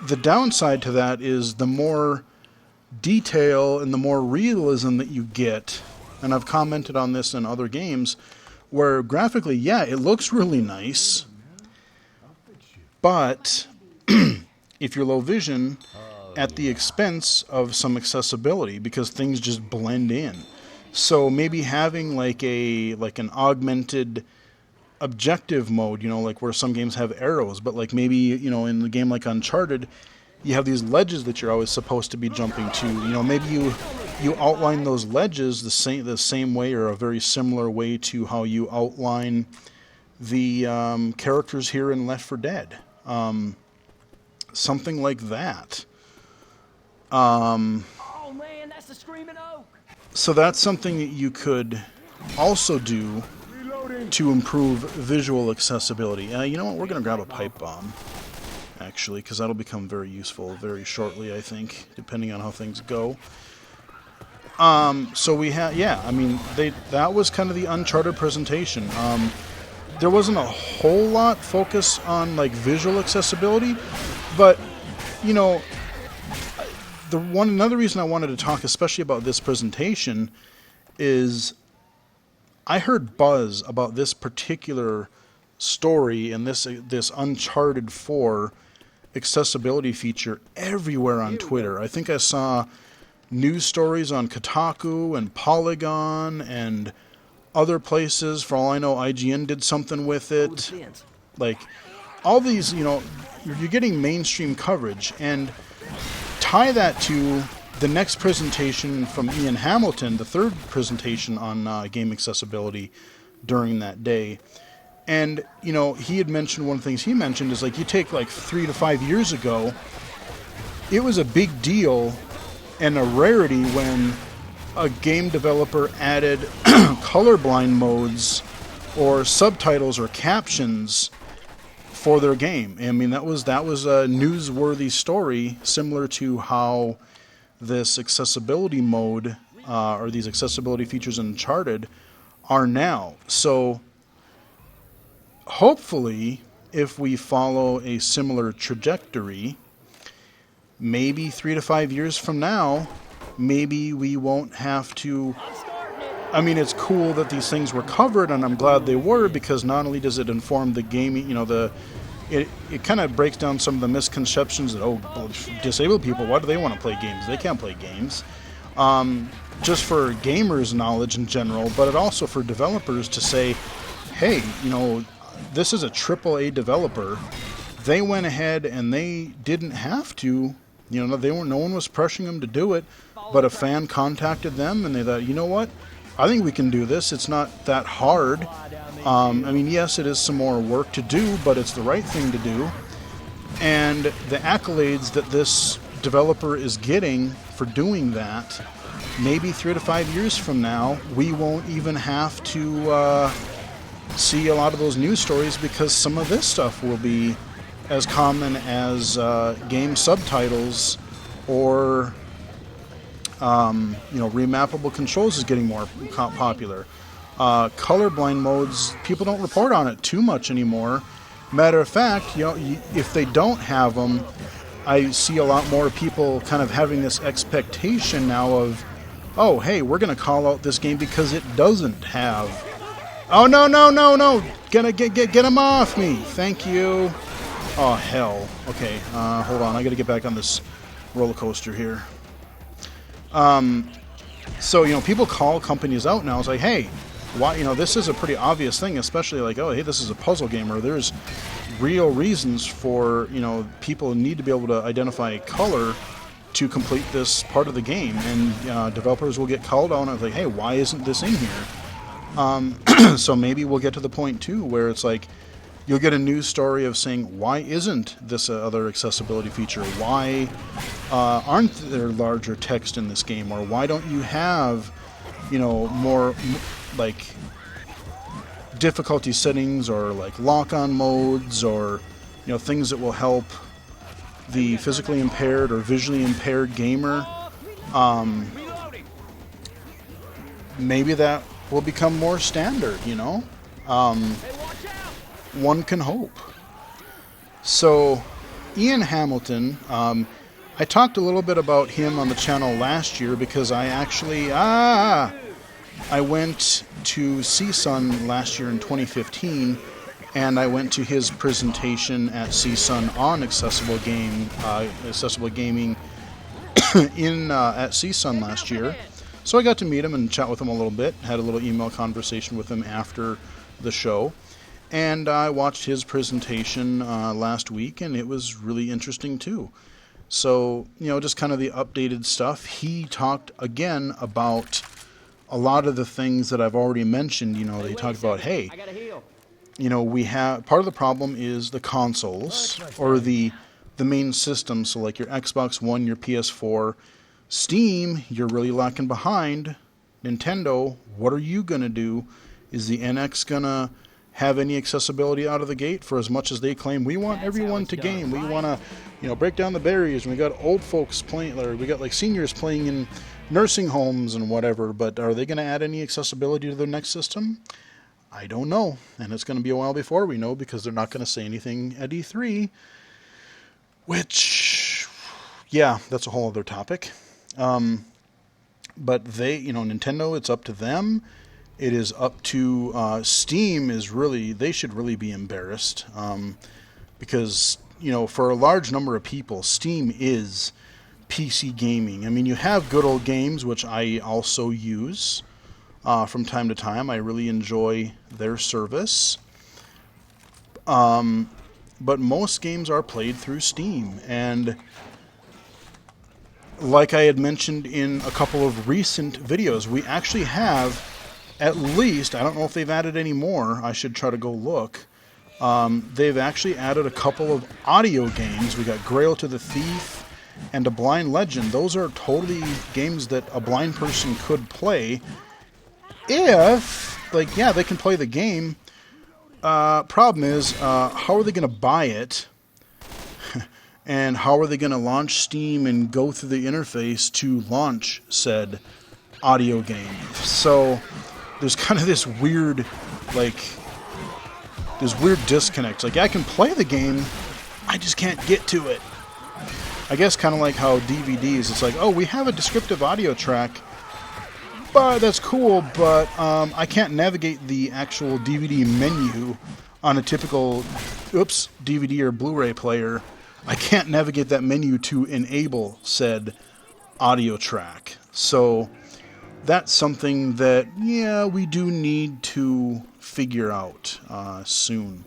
the downside to that is the more detail and the more realism that you get, and I've commented on this in other games, where graphically, yeah, it looks really nice, but if you're low vision, at the expense of some accessibility, because things just blend in. So maybe having like an augmented objective mode, like where some games have arrows, but like maybe, in the game like Uncharted, you have these ledges that you're always supposed to be jumping to. Maybe you outline those ledges the same way, or a very similar way to how you outline the characters here in Left 4 Dead. Something like that. Oh man, that's the Screaming Oak. So that's something that you could also do to improve visual accessibility. You know what? We're going to grab a pipe bomb, actually, because that'll become very useful very shortly, I think, depending on how things go. So we have, that was kind of the Uncharted presentation. There wasn't a whole lot focus on like visual accessibility, but another reason I wanted to talk especially about this presentation is I heard buzz about this particular story and this Uncharted 4 accessibility feature everywhere on Twitter. I think I saw news stories on Kotaku and Polygon and other places. For all I know, IGN did something with it. Like, all these, you're getting mainstream coverage, and tie that to the next presentation from Ian Hamilton, the third presentation on game accessibility during that day. And, he had mentioned, one of the things he mentioned is, like, you take like 3 to 5 years ago, it was a big deal and a rarity when a game developer added colorblind modes or subtitles or captions for their game. I mean, that was a newsworthy story, similar to how this accessibility mode or these accessibility features in Uncharted are now. So hopefully, if we follow a similar trajectory, maybe 3 to 5 years from now, maybe we won't have to... I mean, it's cool that these things were covered, and I'm glad they were, because not only does it inform the gaming, it kind of breaks down some of the misconceptions that, disabled people, why do they want to play games? They can't play games. Just for gamers' knowledge in general, but it also for developers to say, hey, this is a AAA developer. They went ahead and they didn't have to, no one was pressuring them to do it, but a fan contacted them and they thought, you know what? I think we can do this. It's not that hard. Yes, it is some more work to do, but it's the right thing to do. And the accolades that this developer is getting for doing that, maybe 3 to 5 years from now, we won't even have to see a lot of those news stories, because some of this stuff will be as common as game subtitles, or remappable controls is getting more popular. Colorblind modes, people don't report on it too much anymore. Matter of fact, if they don't have them, I see a lot more people kind of having this expectation now of, oh, hey, we're going to call out this game because it doesn't have... Oh, no! Get him off me! Thank you. Oh, hell. Okay, hold on. I got to get back on this roller coaster here. So, you know, people call companies out now. It's like, hey, why, you know, this is a pretty obvious thing, especially like, oh, hey, this is a puzzle game, or there's real reasons for, you know, people need to be able to identify color to complete this part of the game. And developers will get called on and like, hey, why isn't this in here? So maybe we'll get to the point, too, where it's like, you'll get a news story of saying, why isn't this other accessibility feature? Why aren't there larger text in this game? Or why don't you have, you know, more, like, difficulty settings or, like, lock-on modes or, you know, things that will help the physically impaired or visually impaired gamer? Maybe that will become more standard, you know? One can hope. So, Ian Hamilton, I talked a little bit about him on the channel last year because I actually, I went to CSUN last year in 2015, and I went to his presentation at CSUN on accessible gaming at CSUN last year. So I got to meet him and chat with him a little bit, had a little email conversation with him after the show. And I watched his presentation last week, and it was really interesting too. So, you know, just kind of the updated stuff. He talked again about a lot of the things that I've already mentioned. You know, they talked about, hey, you know, we have, part of the problem is the consoles or the main system. So like your Xbox One, your PS4, Steam, you're really lacking behind. Nintendo, what are you going to do? Is the NX going to have any accessibility out of the gate? For as much as they claim we want everyone to game, we want to, you know, break down the barriers, and we got old folks playing, or we got like seniors playing in nursing homes and whatever, but are they going to add any accessibility to their next system? I don't know, and it's going to be a while before we know, because they're not going to say anything at E3, which, yeah, that's a whole other topic. But they, you know, Nintendo, it's up to them. It is up to Steam. Is really, they should really be embarrassed, because, you know, for a large number of people, Steam is PC gaming. I mean, you have good old games, which I also use from time to time. I really enjoy their service, but most games are played through Steam. And like I had mentioned in a couple of recent videos, we actually have at least, I don't know if they've added any more, I should try to go look. They've actually added a couple of audio games. We got Grail to the Thief and A Blind Legend. Those are totally games that a blind person could play if, like, yeah, they can play the game. Problem is, how are they going to buy it? And how are they going to launch Steam and go through the interface to launch said audio game? So there's kind of this weird, like, disconnect. Like, I can play the game, I just can't get to it. I guess kind of like how DVDs, it's like, oh, we have a descriptive audio track, but that's cool, but I can't navigate the actual DVD menu on a typical, DVD or Blu-ray player. I can't navigate that menu to enable said audio track. So that's something that, yeah, we do need to figure out soon.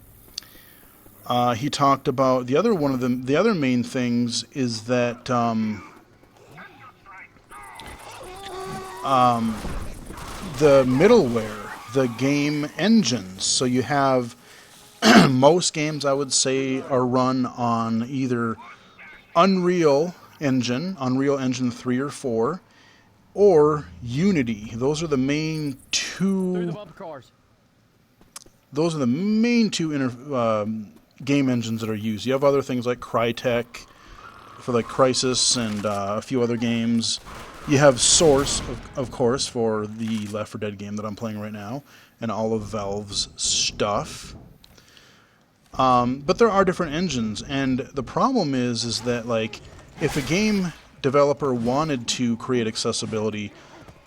He talked about the other main things is that the middleware, the game engines. So you have most games, I would say, are run on either Unreal Engine 3 or 4, or Unity. Those are the main two. Those are the main two game engines that are used. You have other things like Crytek for like Crysis and a few other games. You have Source, of course, for the Left 4 Dead game that I'm playing right now, and all of Valve's stuff. But there are different engines, and the problem is that, like, if a game developer wanted to create accessibility,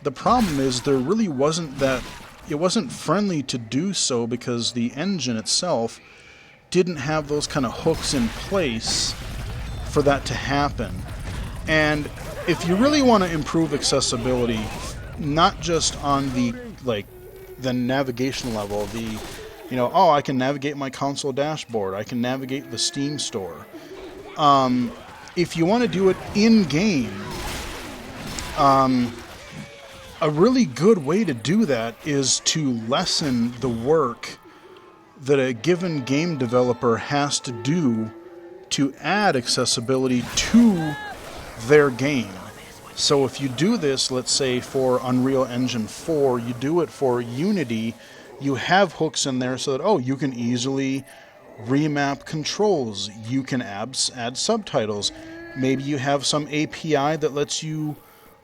the problem is there really wasn't that, it wasn't friendly to do so, because the engine itself didn't have those kind of hooks in place for that to happen. And if you really want to improve accessibility, not just on the navigation level, oh, I can navigate my console dashboard, I can navigate the Steam store. If you want to do it in-game, a really good way to do that is to lessen the work that a given game developer has to do to add accessibility to their game. So if you do this, let's say for Unreal Engine 4, you do it for Unity, you have hooks in there so that, you can easily remap controls, you can add subtitles, maybe you have some API that lets you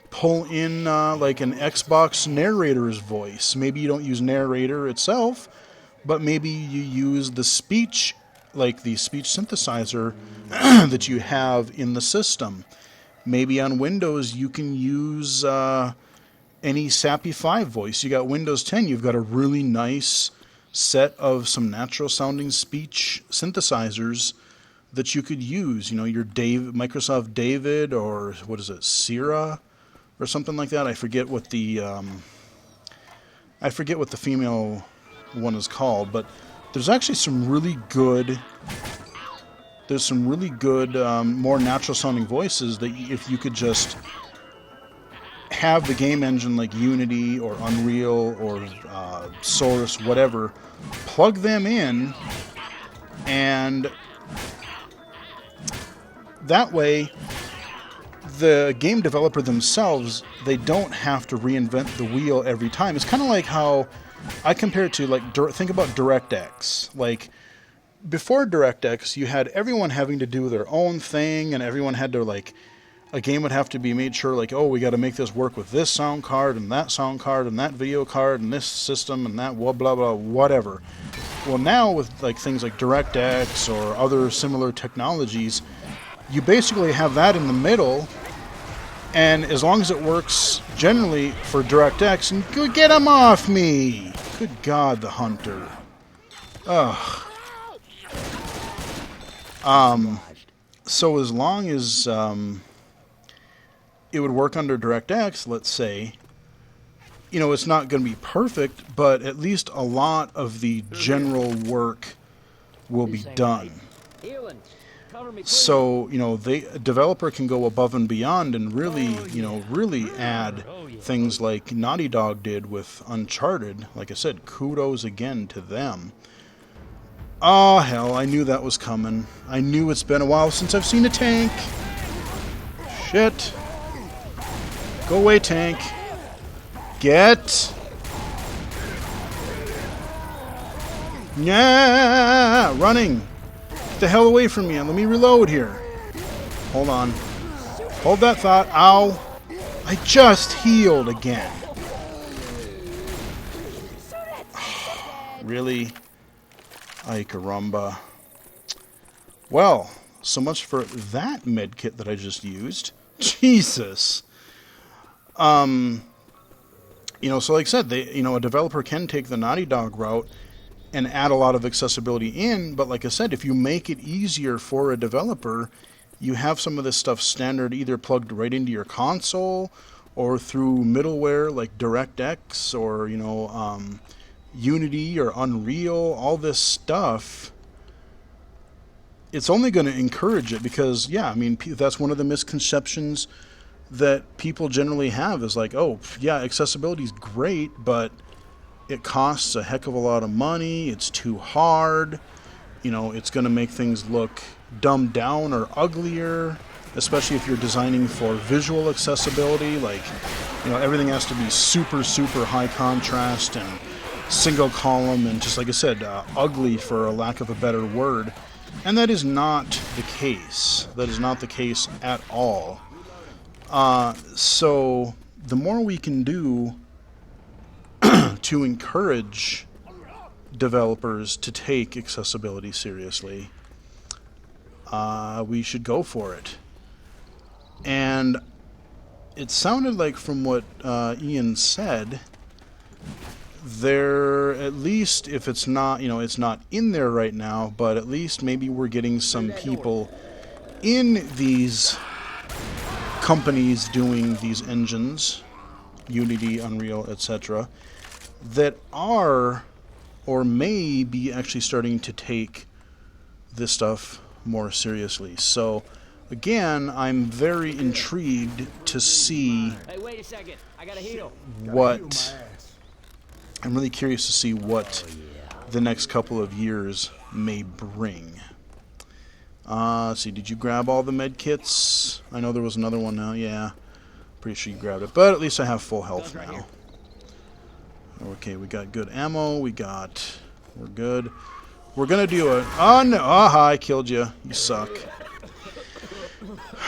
pull in like an Xbox narrator's voice. Maybe you don't use narrator itself, but maybe you use the speech, like the speech synthesizer that you have in the system. Maybe on Windows you can use any SAPI 5 voice. You got Windows 10, you've got a really nice set of some natural sounding speech synthesizers that you could use. Your Microsoft David, or what is it, Sierra or something like that. I forget what the female one is called, but there's actually some really good more natural sounding voices that if you could just have the game engine like Unity or Unreal or Source, whatever, plug them in, and that way the game developer themselves, they don't have to reinvent the wheel every time. It's kind of like how I compare it to, think about DirectX. Like, before DirectX, you had everyone having to do their own thing, and everyone had to, a game would have to be made sure, we got to make this work with this sound card, and that video card, and this system, and that blah, blah, blah, whatever. Well, now with, things like DirectX or other similar technologies, you basically have that in the middle, and as long as it works generally for DirectX, and get them off me! Good God, the hunter. Ugh. So as long as it would work under DirectX, let's say, it's not going to be perfect, but at least a lot of the general work will be done. So, a developer can go above and beyond and really add things like Naughty Dog did with Uncharted. Like I said, kudos again to them. Oh, hell, I knew that was coming. I knew it's been a while since I've seen a tank. Shit. Go away, tank. Get. Yeah, running. Get the hell away from me and let me reload here. Hold on. Hold that thought. Ow. I just healed again. Really? Ay caramba. Well, so much for that medkit that I just used. Jesus. So like I said, a developer can take the Naughty Dog route and add a lot of accessibility in, but like I said, if you make it easier for a developer, you have some of this stuff standard either plugged right into your console or through middleware like DirectX or, Unity or Unreal, all this stuff. It's only going to encourage it because, that's one of the misconceptions that people generally have is accessibility is great, but it costs a heck of a lot of money, it's too hard, it's going to make things look dumbed down or uglier, especially if you're designing for visual accessibility, everything has to be super, super high contrast and single column and just like I said, ugly for a lack of a better word. And that is not the case. That is not the case at all. So the more we can do to encourage developers to take accessibility seriously, we should go for it. And it sounded like from what Ian said, there, at least if it's not, it's not in there right now, but at least maybe we're getting some people in these companies doing these engines, Unity, Unreal, etc., that are or may be actually starting to take this stuff more seriously. So again, I'm very intrigued to see Hey, wait a second. I got a heal. what I'm really curious to see what the next couple of years may bring. Let's see, did you grab all the med kits? I know there was another one now. Yeah, pretty sure you grabbed it, but at least I have full health now. Okay, we got good ammo. We're good. We're gonna do a... Oh, no. Aha, I killed you. You suck.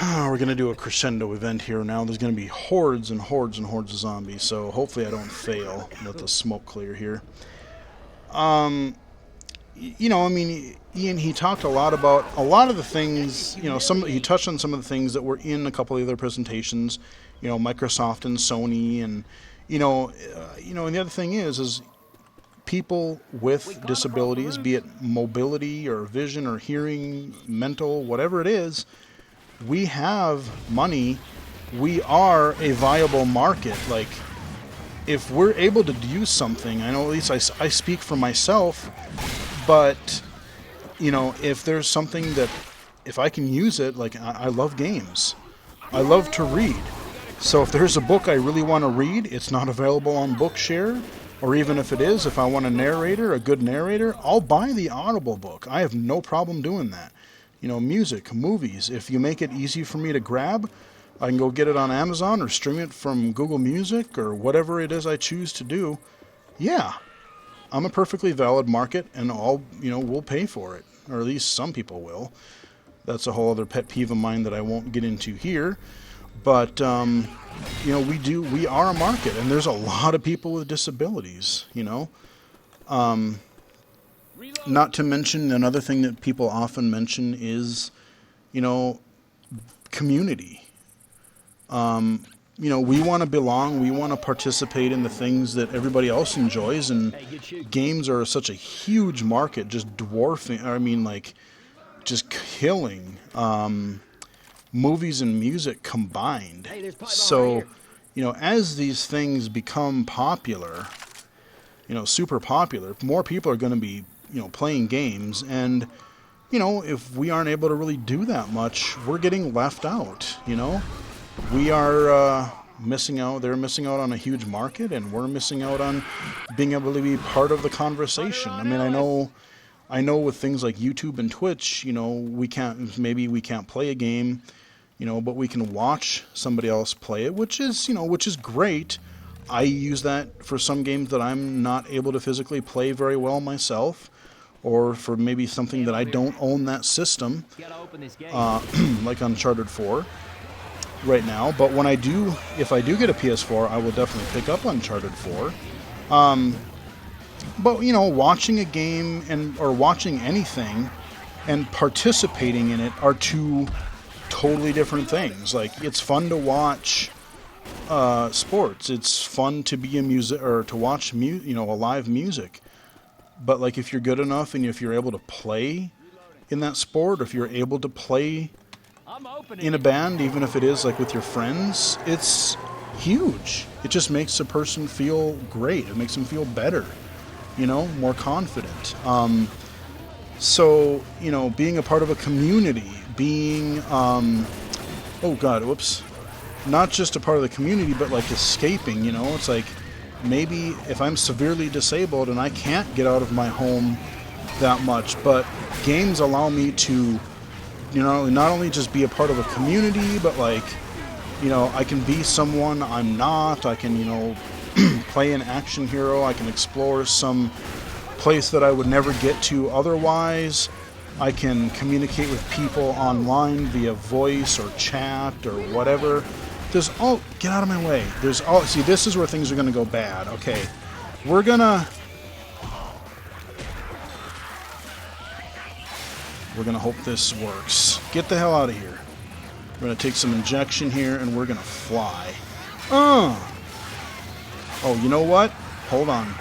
We're gonna do a crescendo event here now. There's gonna be hordes and hordes and hordes of zombies, so hopefully I don't fail. Let the smoke clear here. You know, I mean, Ian, he talked a lot about a lot of the things, you know, he touched on some of the things that were in a couple of other presentations, you know, Microsoft and Sony, and, and the other thing is people with disabilities, be it mobility or vision or hearing, mental, whatever it is, we have money. We are a viable market. Like, if we're able to do something, I know at least I speak for myself, but, you know, if there's something that, if I can use it, like, I love games. I love to read. So if there's a book I really want to read, it's not available on Bookshare, or even if it is, if I want a narrator, a good narrator, I'll buy the Audible book. I have no problem doing that. You know, music, movies, if you make it easy for me to grab, I can go get it on Amazon or stream it from Google Music or whatever it is I choose to do. Yeah, I'm a perfectly valid market, and we'll pay for it, or at least some people will. That's a whole other pet peeve of mine that I won't get into here. But, we are a market, and there's a lot of people with disabilities, you know. Not to mention, another thing that people often mention is, you know, community. We want to belong, we want to participate in the things that everybody else enjoys, and games are such a huge market, just dwarfing, just killing movies and music combined. So, as these things become popular, super popular, more people are going to be, playing games, and, if we aren't able to really do that much, we're getting left out, We are missing out. They're missing out on a huge market, and we're missing out on being able to be part of the conversation. I mean, I know with things like YouTube and Twitch, we can't play a game, but we can watch somebody else play it, which is great. I use that for some games that I'm not able to physically play very well myself, or for maybe something that I don't own that system, like Uncharted 4 right now. But if I do get a PS4, I will definitely pick up Uncharted 4. But, watching a game or watching anything and participating in it are two totally different things. Like, it's fun to watch sports. It's fun to be to watch live music. But, like, if you're good enough and if you're able to play in that sport, or if you're able to play in a band, even if it is like with your friends, it's huge. It just makes a person feel great. It makes them feel better, more confident. So, being a part of a community, not just a part of the community, but like escaping, it's like, maybe if I'm severely disabled and I can't get out of my home that much, but games allow me to, not only just be a part of a community, but like, I can be someone I'm not. I can, play an action hero. I can explore some place that I would never get to otherwise. I can communicate with people online via voice or chat or whatever. Get out of my way. See, this is where things are going to go bad. Okay, we're going to hope this works. Get the hell out of here. We're going to take some injection here, and we're going to fly. Oh, you know what? Hold on.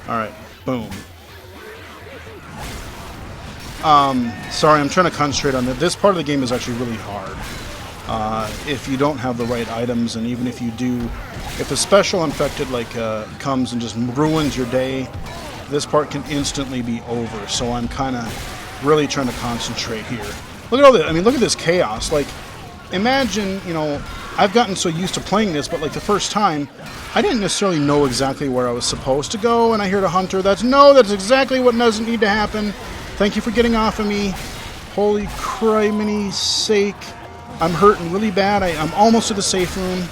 Alright, boom. Sorry, I'm trying to concentrate on that. This part of the game is actually really hard. If you don't have the right items, and even if you do, if a special infected comes and just ruins your day, this part can instantly be over. So I'm kind of really trying to concentrate here. Look at all this. I mean, look at this chaos. Like, imagine, you know, I've gotten so used to playing this, but like the first time, I didn't necessarily know exactly where I was supposed to go, and I heard a hunter. That's exactly what doesn't need to happen. Thank you for getting off of me. Holy criminy sake. I'm hurting really bad. I'm almost to the safe room.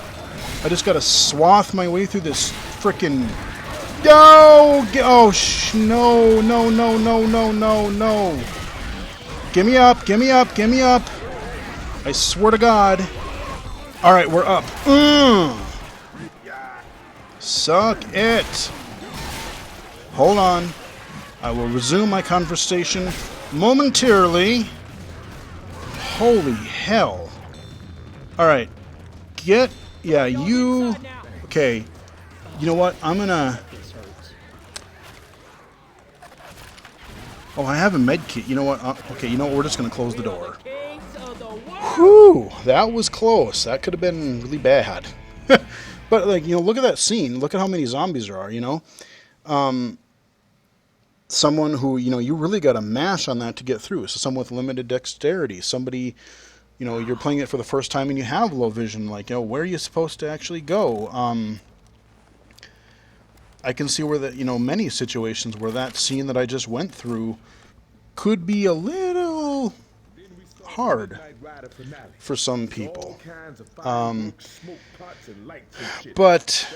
I just gotta swath my way through this frickin'... No! No. Give me up. I swear to God. Alright, we're up. Suck it. Hold on. I will resume my conversation momentarily. Holy hell. Alright. You... Okay. You know what? I'm gonna... Oh, I have a med kit. You know what? Okay, you know what? We're just gonna close the door. Whew! That was close. That could have been really bad. But, like, you know, look at that scene. Look at how many zombies there are, you know? Someone who, you know, you really got to mash on that to get through. So someone with limited dexterity. Somebody, you know, you're playing it for the first time and you have low vision. Like, you know, where are you supposed to actually go? I can see where you know, many situations where that scene that I just went through could be a little hard for some people. But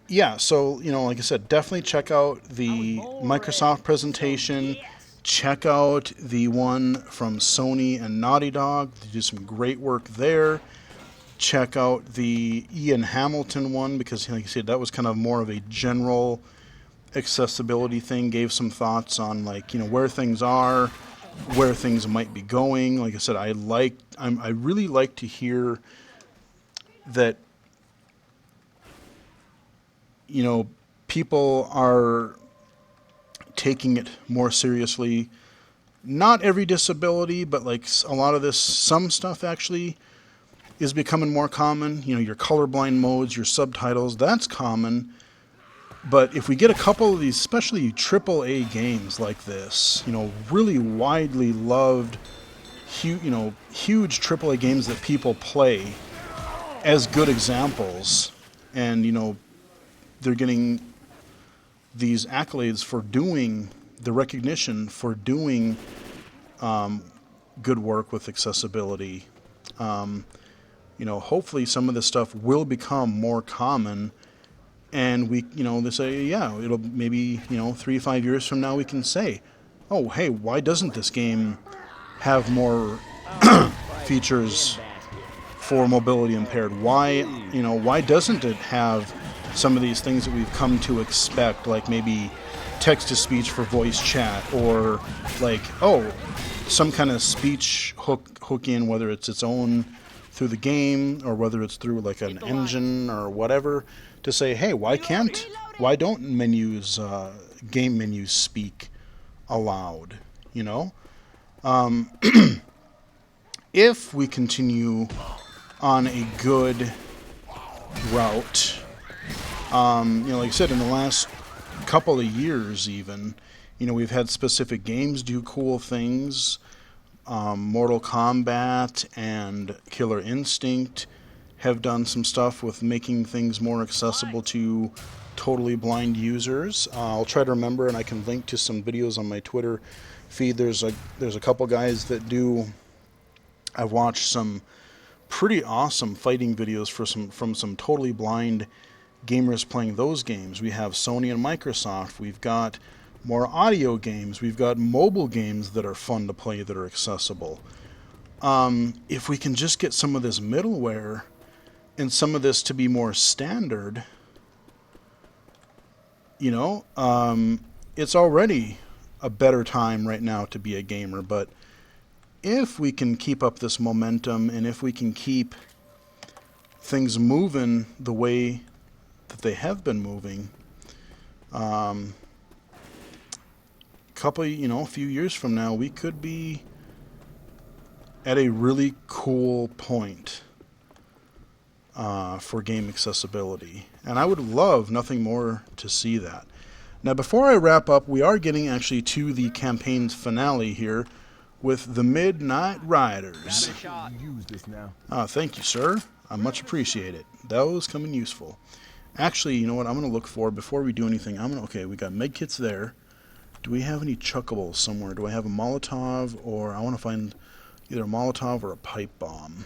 yeah, so, you know, like I said, definitely check out the Microsoft presentation. Check out the one from Sony and Naughty Dog. They do some great work there. Check out the Ian Hamilton one, because, like I said, that was kind of more of a general accessibility thing. Gave some thoughts on, like, you know, where things are, where things might be going. Like I said, I really like to hear that, you know, people are taking it more seriously. Not every disability, but like a lot of this, some stuff actually is becoming more common. You know, your colorblind modes, your subtitles, that's common. But if we get a couple of these, especially AAA games like this, you know, really widely loved, huge AAA games that people play as good examples, and, you know, they're getting these accolades for doing the recognition for doing good work with accessibility. You know, hopefully some of this stuff will become more common, and we, you know, they say, yeah, it'll maybe, you know, 3 to 5 years from now we can say, oh, hey, why doesn't this game have more features for mobility impaired? Why, you know, why doesn't it have some of these things that we've come to expect, like maybe text-to-speech for voice chat, or like, oh, some kind of speech hook in, whether it's its own through the game or whether it's through like an engine or whatever, to say, hey, why don't menus, game menus speak aloud, you know? If we continue on a good route, you know, like I said, in the last couple of years even, you know, we've had specific games do cool things. Mortal Kombat and Killer Instinct have done some stuff with making things more accessible to totally blind users. I'll try to remember, and I can link to some videos on my Twitter feed. There's a couple guys that do. I've watched some pretty awesome fighting videos from some totally blind gamers playing those games. We have Sony and Microsoft. We've got more audio games. We've got mobile games that are fun to play that are accessible. If we can just get some of this middleware and some of this to be more standard, you know, it's already a better time right now to be a gamer. But if we can keep up this momentum, and if we can keep things moving the way that they have been moving, a few years from now, we could be at a really cool point for game accessibility. And I would love nothing more to see that. Now, before I wrap up, we are getting actually to the campaign's finale here with the Midnight Riders. Use this now. Thank you, sir. I much appreciate it. Those come in useful. Actually, you know what I'm going to look for before we do anything? Okay, we got medkits there. Do we have any chuckables somewhere? Do I have a Molotov, or I want to find either a Molotov or a pipe bomb?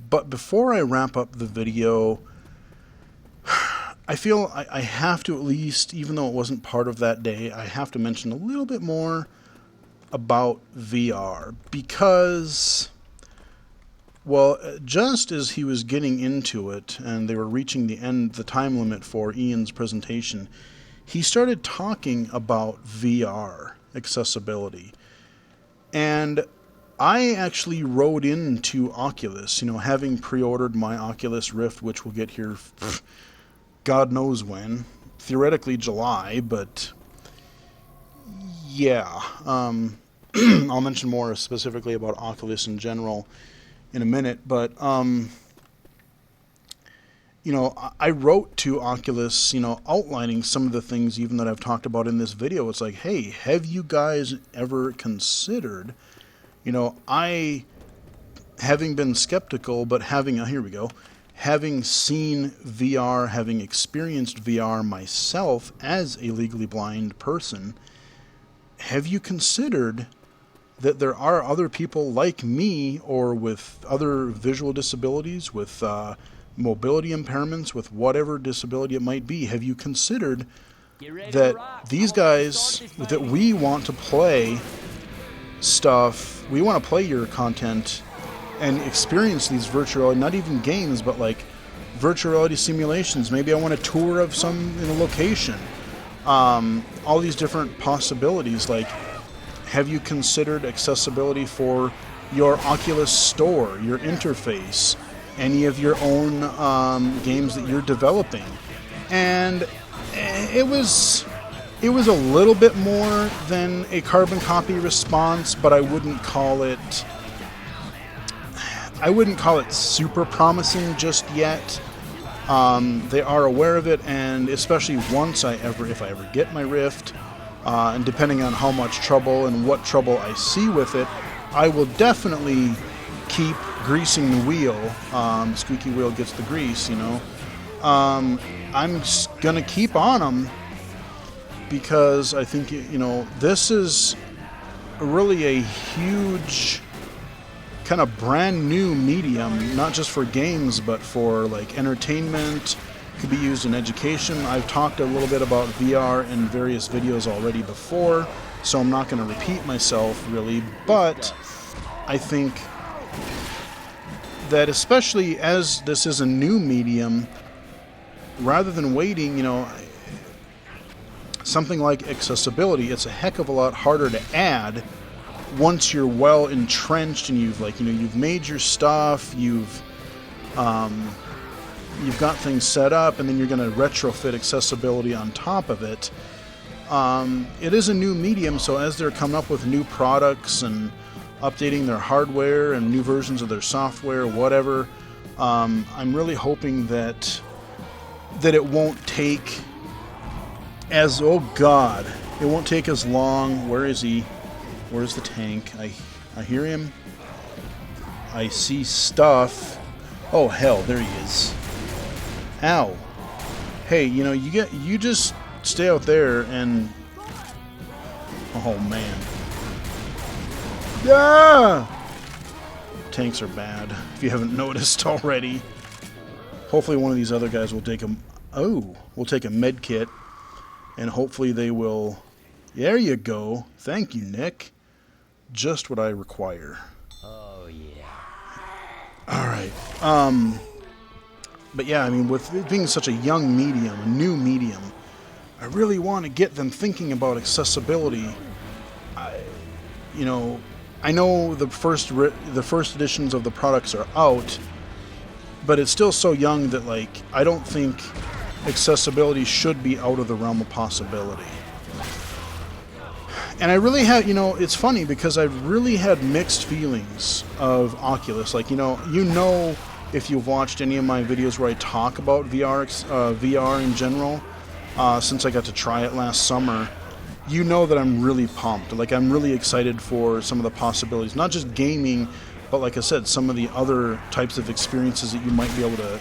But before I wrap up the video, I feel I have to at least, even though it wasn't part of that day, I have to mention a little bit more about VR, because, well, just as he was getting into it and they were reaching the time limit for Ian's presentation, he started talking about VR accessibility. And I actually rode into Oculus, having pre-ordered my Oculus Rift, which will get here God knows when, theoretically July, but yeah. I'll mention more specifically about Oculus in general in a minute, but I wrote to Oculus, outlining some of the things even that I've talked about in this video. It's like, hey, have you guys ever considered, I, having been skeptical, but having seen VR, having experienced VR myself as a legally blind person, have you considered that there are other people like me, or with other visual disabilities, with mobility impairments, with whatever disability it might be? Have you considered that these guys, that we want to play stuff, we want to play your content and experience these virtual, not even games, but like virtual reality simulations? Maybe I want a tour of some location. All these different possibilities. Like, have you considered accessibility for your Oculus store, your interface, any of your own games that you're developing? And it was a little bit more than a carbon copy response, but I wouldn't call it super promising just yet. They are aware of it, and especially if I ever get my Rift, and depending on how much trouble and what trouble I see with it, I will definitely keep greasing the wheel. Squeaky wheel gets the grease, I'm gonna keep on them, because I think, this is really a huge kind of brand new medium, not just for games, but for like entertainment. Could be used in education. I've talked a little bit about VR in various videos already before, so I'm not going to repeat myself really, but I think that especially as this is a new medium, rather than waiting, something like accessibility, it's a heck of a lot harder to add once you're well entrenched and you've made your stuff, you've got things set up, and then you're going to retrofit accessibility on top of it. It is a new medium, so as they're coming up with new products and updating their hardware and new versions of their software, whatever, I'm really hoping that it won't take it won't take as long. Where is he? Where's the tank? I hear him. I see stuff. Oh hell, there he is. Ow. Hey, you just stay out there and... Oh man. Ah! Tanks are bad, if you haven't noticed already. Hopefully one of these other guys will take we'll take a med kit, and hopefully they will... There you go. Thank you, Nick. Just what I require. Oh, yeah. Alright. But yeah, with it being such a young medium, a new medium, I really want to get them thinking about accessibility. I know the first editions of the products are out, but it's still so young that I don't think accessibility should be out of the realm of possibility. And I really had, it's funny because I really had mixed feelings of Oculus. Like, if you've watched any of my videos where I talk about VR in general, since I got to try it last summer, you know that I'm really pumped. Like, I'm really excited for some of the possibilities, not just gaming, but like I said, some of the other types of experiences that you might be able to,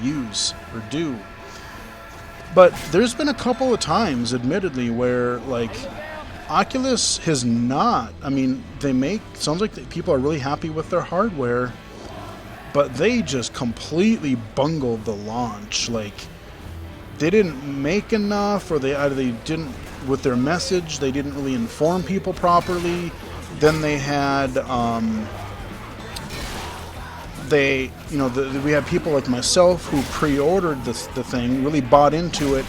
use or do. But there's been a couple of times, admittedly, where, like, Oculus has not, sounds like people are really happy with their hardware, but they just completely bungled the launch. Like, they didn't make enough, or they didn't, with their message, they didn't really inform people properly. Then they had, we had people like myself who pre-ordered the thing, really bought into it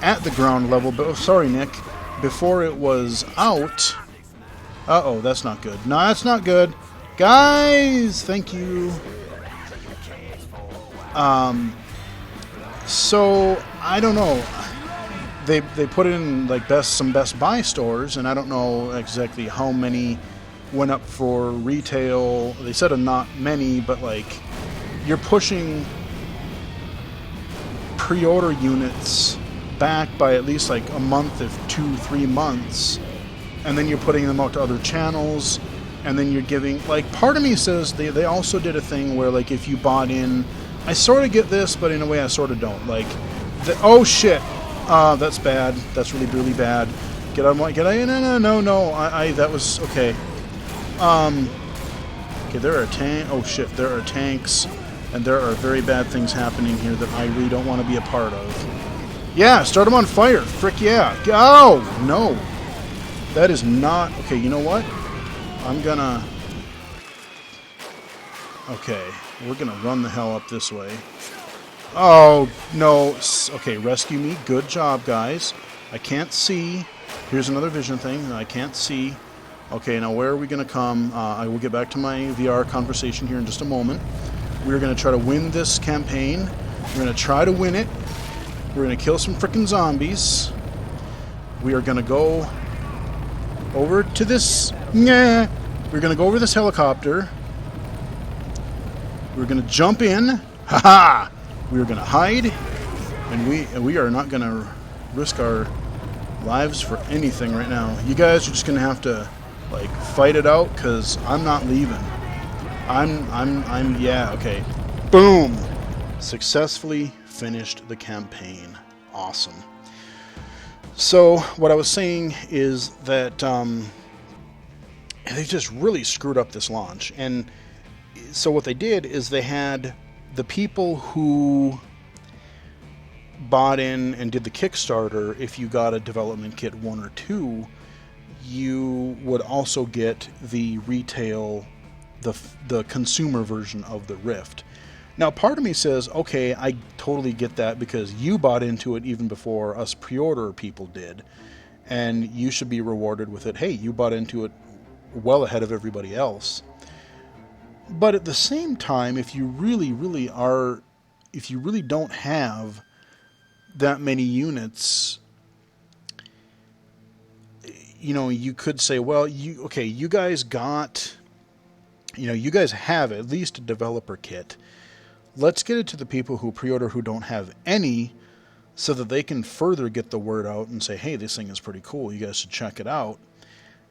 at the ground level. But sorry, Nick, before it was out. Uh-oh, that's not good. No, that's not good, guys. Thank you. So I don't know. They put it in like some Best Buy stores, and I don't know exactly how many went up for retail. They said not many, but like you're pushing pre-order units back by at least like a month, if 2-3 months, and then you're putting them out to other channels, and then you're giving, like, part of me says they also did a thing where, like, if you bought in, I sort of get this, but in a way I sort of don't. Like, oh shit, that's bad. That's really, really bad. No, that was, okay. Okay, there are there are tanks, and there are very bad things happening here that I really don't want to be a part of. Yeah, start them on fire. Frick yeah. Oh, no. That is not, okay, you know what? Okay, we're gonna run the hell up this way. Oh, no. Okay, rescue me. Good job, guys. I can't see. Here's another vision thing. I can't see. Okay, now where are we going to come? I will get back to my VR conversation here in just a moment. We're going to try to win this campaign. We're going to try to win it. We're going to kill some frickin' zombies. We are going to go over to this... We're going to go over this helicopter. We're going to jump in. Ha-ha! We're going to hide. And we are not going to risk our lives for anything right now. You guys are just going to have to, like, fight it out, because I'm not leaving. Yeah, okay. Boom! Successfully finished the campaign. Awesome. So, what I was saying is that they just really screwed up this launch. And so what they did is they had the people who bought in and did the Kickstarter, if you got a development kit 1 or 2, you would also get the retail, the consumer version of the Rift. Now, part of me says, okay, I totally get that, because you bought into it even before us pre-order people did, and you should be rewarded with it. Hey, you bought into it well ahead of everybody else. But at the same time, if you really don't have that many units, you could say, well, you guys have at least a developer kit. Let's get it to the people who pre-order who don't have any, so that they can further get the word out and say, hey, this thing is pretty cool. You guys should check it out.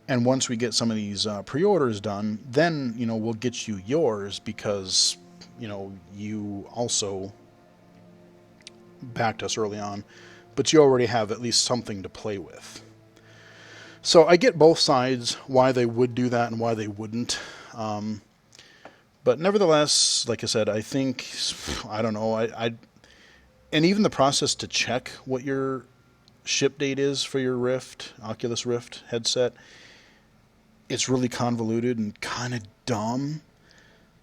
And once we get some of these pre-orders done, then, we'll get you yours, because, you also backed us early on, but you already have at least something to play with. So I get both sides, why they would do that and why they wouldn't. But nevertheless, like I said, I think, I don't know, and even the process to check what your ship date is for your Rift, Oculus Rift headset, it's really convoluted and kind of dumb.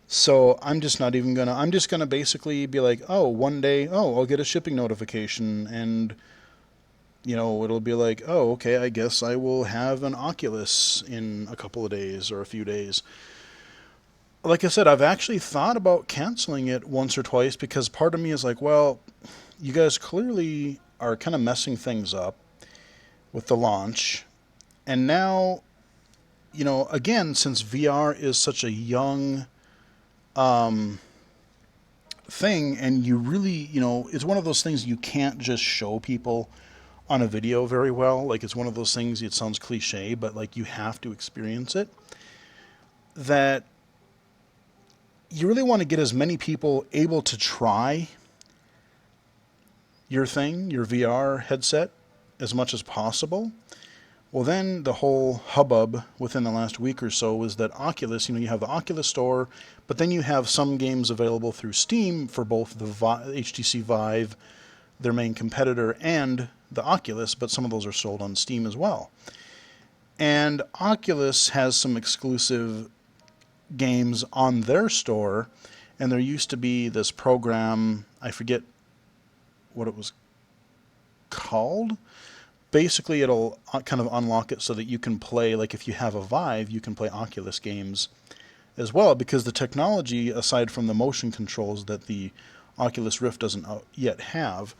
So I'm just gonna basically be like, oh, one day, I'll get a shipping notification, and it'll be like, oh, okay, I guess I will have an Oculus in a couple of days or a few days. Like I said, I've actually thought about canceling it once or twice, because part of me is like, well, you guys clearly are kind of messing things up with the launch. And now, again, since VR is such a young thing, and you really, it's one of those things you can't just show people on a video very well. Like, it's one of those things, it sounds cliche, but like you have to experience it. That you really want to get as many people able to try your thing, your VR headset, as much as possible. Well, then the whole hubbub within the last week or so is that Oculus, you have the Oculus Store, but then you have some games available through Steam for both the HTC Vive, their main competitor, and the Oculus, but some of those are sold on Steam as well. And Oculus has some exclusive games on their store, and there used to be this program, I forget what it was called. Basically, it'll kind of unlock it so that you can play, like if you have a Vive, you can play Oculus games as well, because the technology, aside from the motion controls that the Oculus Rift doesn't yet have,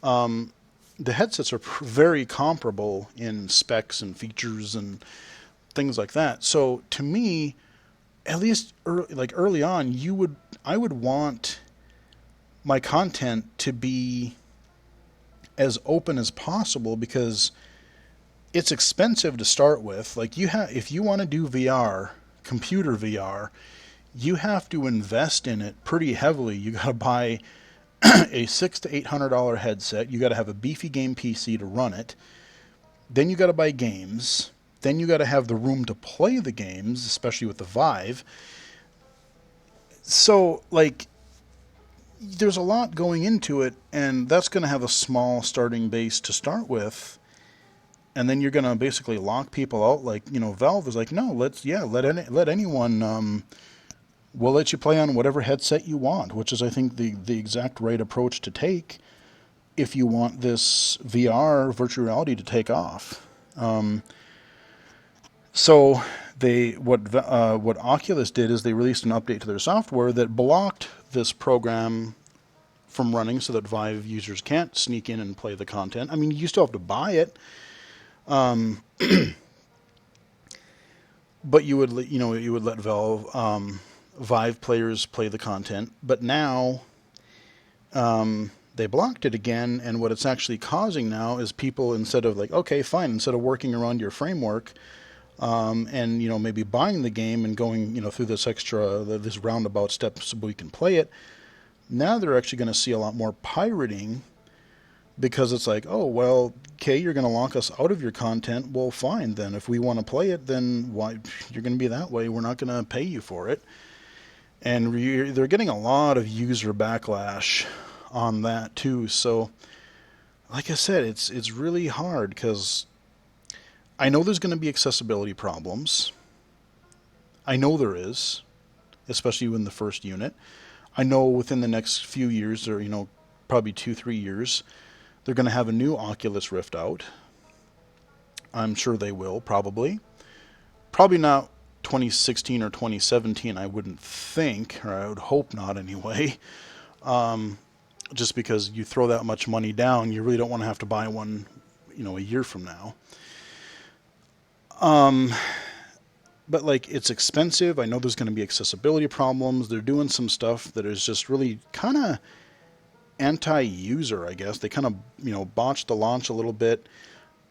the headsets are very comparable in specs and features and things like that. So to me, at least early on, I would want my content to be as open as possible, because it's expensive to start with. Like, if you want to do VR, computer VR, you have to invest in it pretty heavily. You got to buy a $600 to $800 headset. You got to have a beefy game PC to run it. Then you got to buy games. Then you got to have the room to play the games, especially with the Vive. So, like, there's a lot going into it, and that's going to have a small starting base to start with. And then you're going to basically lock people out. Like, Valve is like, no, let anyone, we'll let you play on whatever headset you want, which is, I think, the exact right approach to take if you want this VR, virtual reality, to take off. So what Oculus did is they released an update to their software that blocked this program from running, so that Vive users can't sneak in and play the content. I mean, you still have to buy it, but you would let Vive players play the content. But now they blocked it again, and what it's actually causing now is people, instead of instead of working around your framework, and maybe buying the game and going through this roundabout steps so we can play it, now they're actually going to see a lot more pirating, because it's like, oh, well, okay, you're going to lock us out of your content. Well, fine, then if we want to play it, then why you're going to be that way? We're not going to pay you for it. And they're getting a lot of user backlash on that too. So, like I said, it's really hard, because I know there's going to be accessibility problems. I know there is, especially in the first unit. I know within the next few years, or probably 2-3 years, they're going to have a new Oculus Rift out. I'm sure they will, probably not 2016 or 2017, I wouldn't think, or I would hope not anyway. Just because you throw that much money down, you really don't want to have to buy one, a year from now. But it's expensive. I know there's going to be accessibility problems. They're doing some stuff that is just really kind of anti-user, I guess. They kind of, botched the launch a little bit.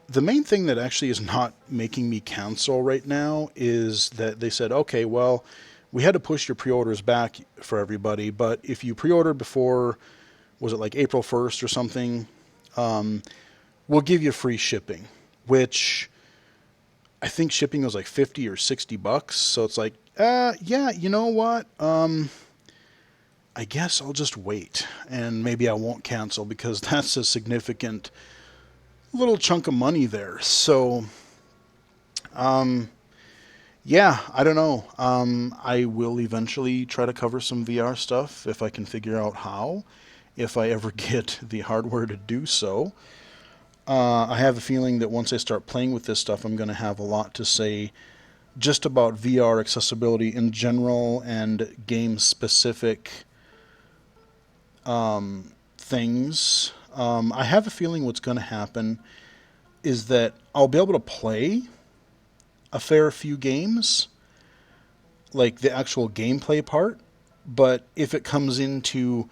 The main thing that actually is not making me cancel right now is that they said, okay, well, we had to push your pre-orders back for everybody, but if you pre-order before, was it like April 1st or something, we'll give you free shipping, which I think shipping was like $50 or $60. So it's like, yeah, you know what? I guess I'll just wait, and maybe I won't cancel, because that's a significant little chunk of money there. So, yeah, I don't know. I will eventually try to cover some VR stuff if I can figure out how, if I ever get the hardware to do so. I have a feeling that once I start playing with this stuff, I'm going to have a lot to say just about VR accessibility in general and game-specific things. I have a feeling what's going to happen is that I'll be able to play a fair few games, like the actual gameplay part, but if it comes into,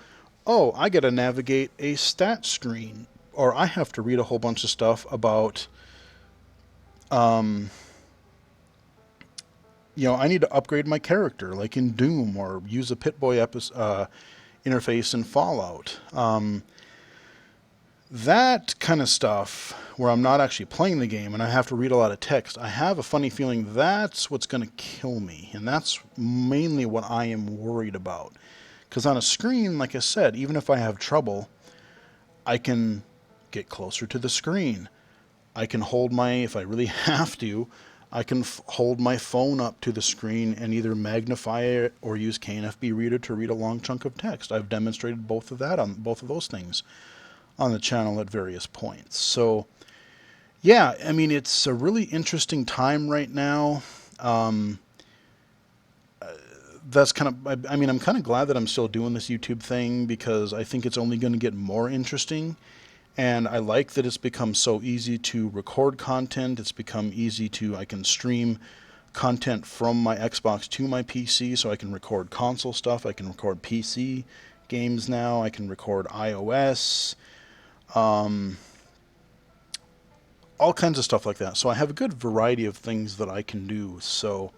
oh, I got to navigate a stat screen, or I have to read a whole bunch of stuff about, I need to upgrade my character, like in Doom, or use a Pit-Boy interface in Fallout. That kind of stuff, where I'm not actually playing the game and I have to read a lot of text, I have a funny feeling that's what's going to kill me. And that's mainly what I am worried about. Because on a screen, like I said, even if I have trouble, I can get closer to the screen. I can hold if I really have to, I can hold my phone up to the screen and either magnify it or use KNFB Reader to read a long chunk of text. I've demonstrated both of those things on the channel at various points. So, yeah, I mean, it's a really interesting time right now. That's kind of, I mean, I'm kind of glad that I'm still doing this YouTube thing, because I think it's only going to get more interesting. And I like that it's become so easy to record content. It's become easy I can stream content from my Xbox to my PC, so I can record console stuff. I can record PC games now. I can record iOS. All kinds of stuff like that. So I have a good variety of things that I can do. So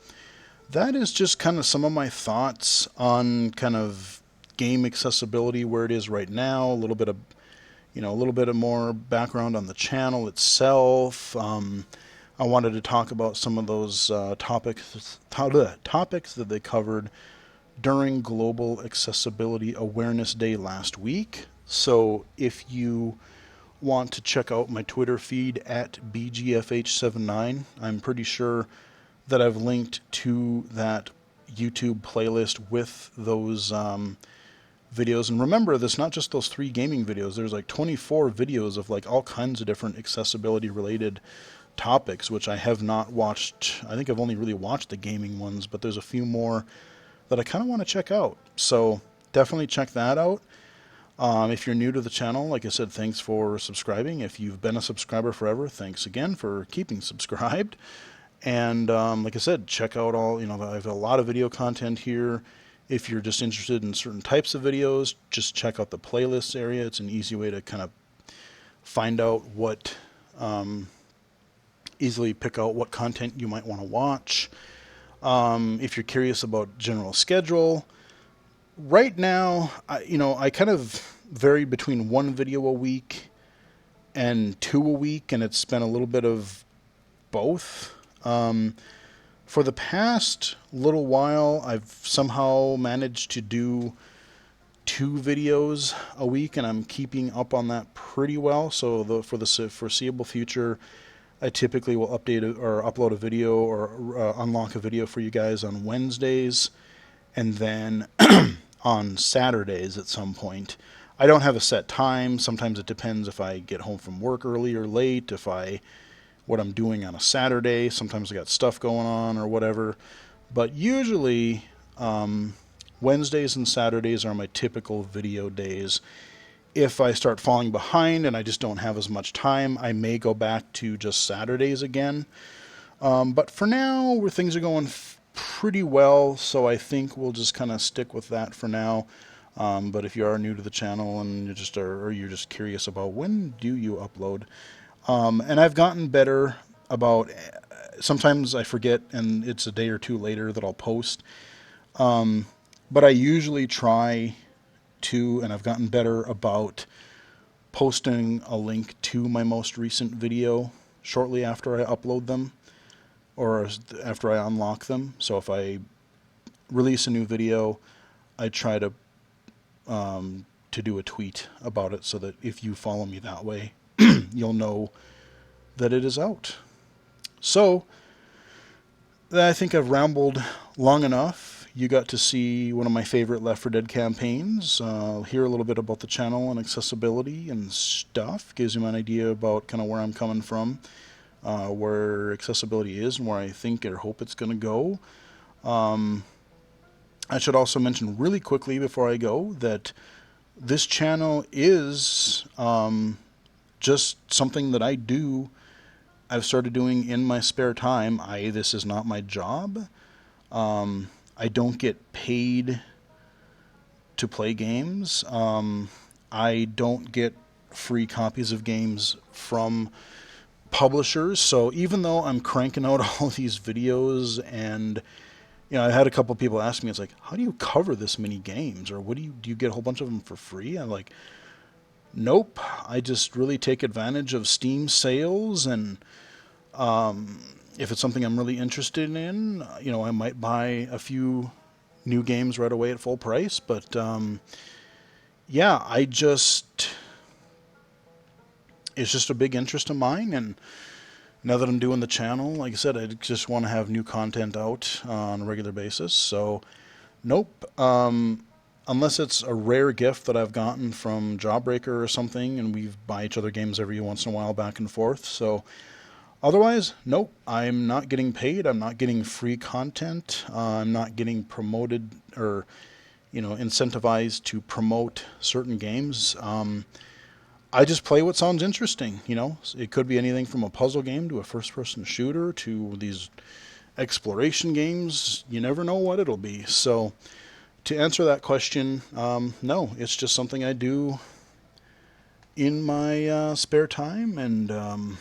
that is just kind of some of my thoughts on kind of game accessibility, where it is right now. A little bit of more background on the channel itself. I wanted to talk about some of those topics that they covered during Global Accessibility Awareness Day last week. So if you want to check out my Twitter feed at BGFH79, I'm pretty sure that I've linked to that YouTube playlist with those videos. And remember, there's not just those 3 gaming videos. There's like 24 videos of like all kinds of different accessibility related topics, which I have not watched. I think I've only really watched the gaming ones, but there's a few more that I kind of want to check out. So definitely check that out. If you're new to the channel, like I said, thanks for subscribing. If you've been a subscriber forever, thanks again for keeping subscribed. And like I said, check out I have a lot of video content here. If you're just interested in certain types of videos, just check out the playlists area. It's an easy way to kind of find out easily pick out what content you might want to watch. If you're curious about general schedule, right now, I kind of vary between 1 video a week and 2 a week, and it's been a little bit of both. For the past little while, I've somehow managed to do 2 videos a week, and I'm keeping up on that pretty well. So for the foreseeable future, I typically will update or upload a video or unlock a video for you guys on Wednesdays, and then on Saturdays at some point. I don't have a set time. Sometimes it depends if I get home from work early or late, what I'm doing on a Saturday. Sometimes I got stuff going on or whatever. But usually Wednesdays and Saturdays are my typical video days. If I start falling behind and I just don't have as much time, I may go back to just Saturdays again. But for now, where things are going pretty well, so I think we'll just kind of stick with that for now. But if you are new to the channel and you're just curious about when do you upload, and I've gotten better about, sometimes I forget and it's a day or 2 later that I'll post, but I usually try to, and I've gotten better about posting a link to my most recent video shortly after I upload them, or after I unlock them. So if I release a new video, I try to do a tweet about it, so that if you follow me that way, you'll know that it is out. So I think I've rambled long enough. You got to see one of my favorite Left 4 Dead campaigns, hear a little bit about the channel and accessibility and stuff. Gives you an idea about kind of where I'm coming from, where accessibility is and where I think or hope it's going to go. I should also mention really quickly before I go that this channel is just something that I do. I've started doing in my spare time. This is not my job. I don't get paid to play games. I don't get free copies of games from publishers. So even though I'm cranking out all these videos, and I had a couple people ask me, it's like, how do you cover this many games, or do you get a whole bunch of them for free? I'm like, nope. I just really take advantage of Steam sales, and if it's something I'm really interested in, I might buy a few new games right away at full price. But yeah, it's just a big interest of mine, and now that I'm doing the channel, like I said, I just want to have new content out on a regular basis. So, nope. Unless it's a rare gift that I've gotten from Jawbreaker or something, and we buy each other games every once in a while back and forth. So, otherwise, nope. I'm not getting paid. I'm not getting free content. I'm not getting promoted or, incentivized to promote certain games. I just play what sounds interesting. It could be anything from a puzzle game to a first-person shooter to these exploration games. You never know what it'll be. So, to answer that question, no, it's just something I do in my spare time, and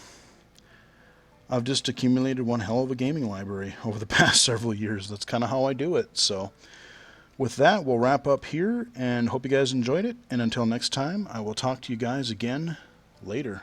I've just accumulated one hell of a gaming library over the past several years. That's kind of how I do it. So, with that, we'll wrap up here, and hope you guys enjoyed it. And until next time, I will talk to you guys again later.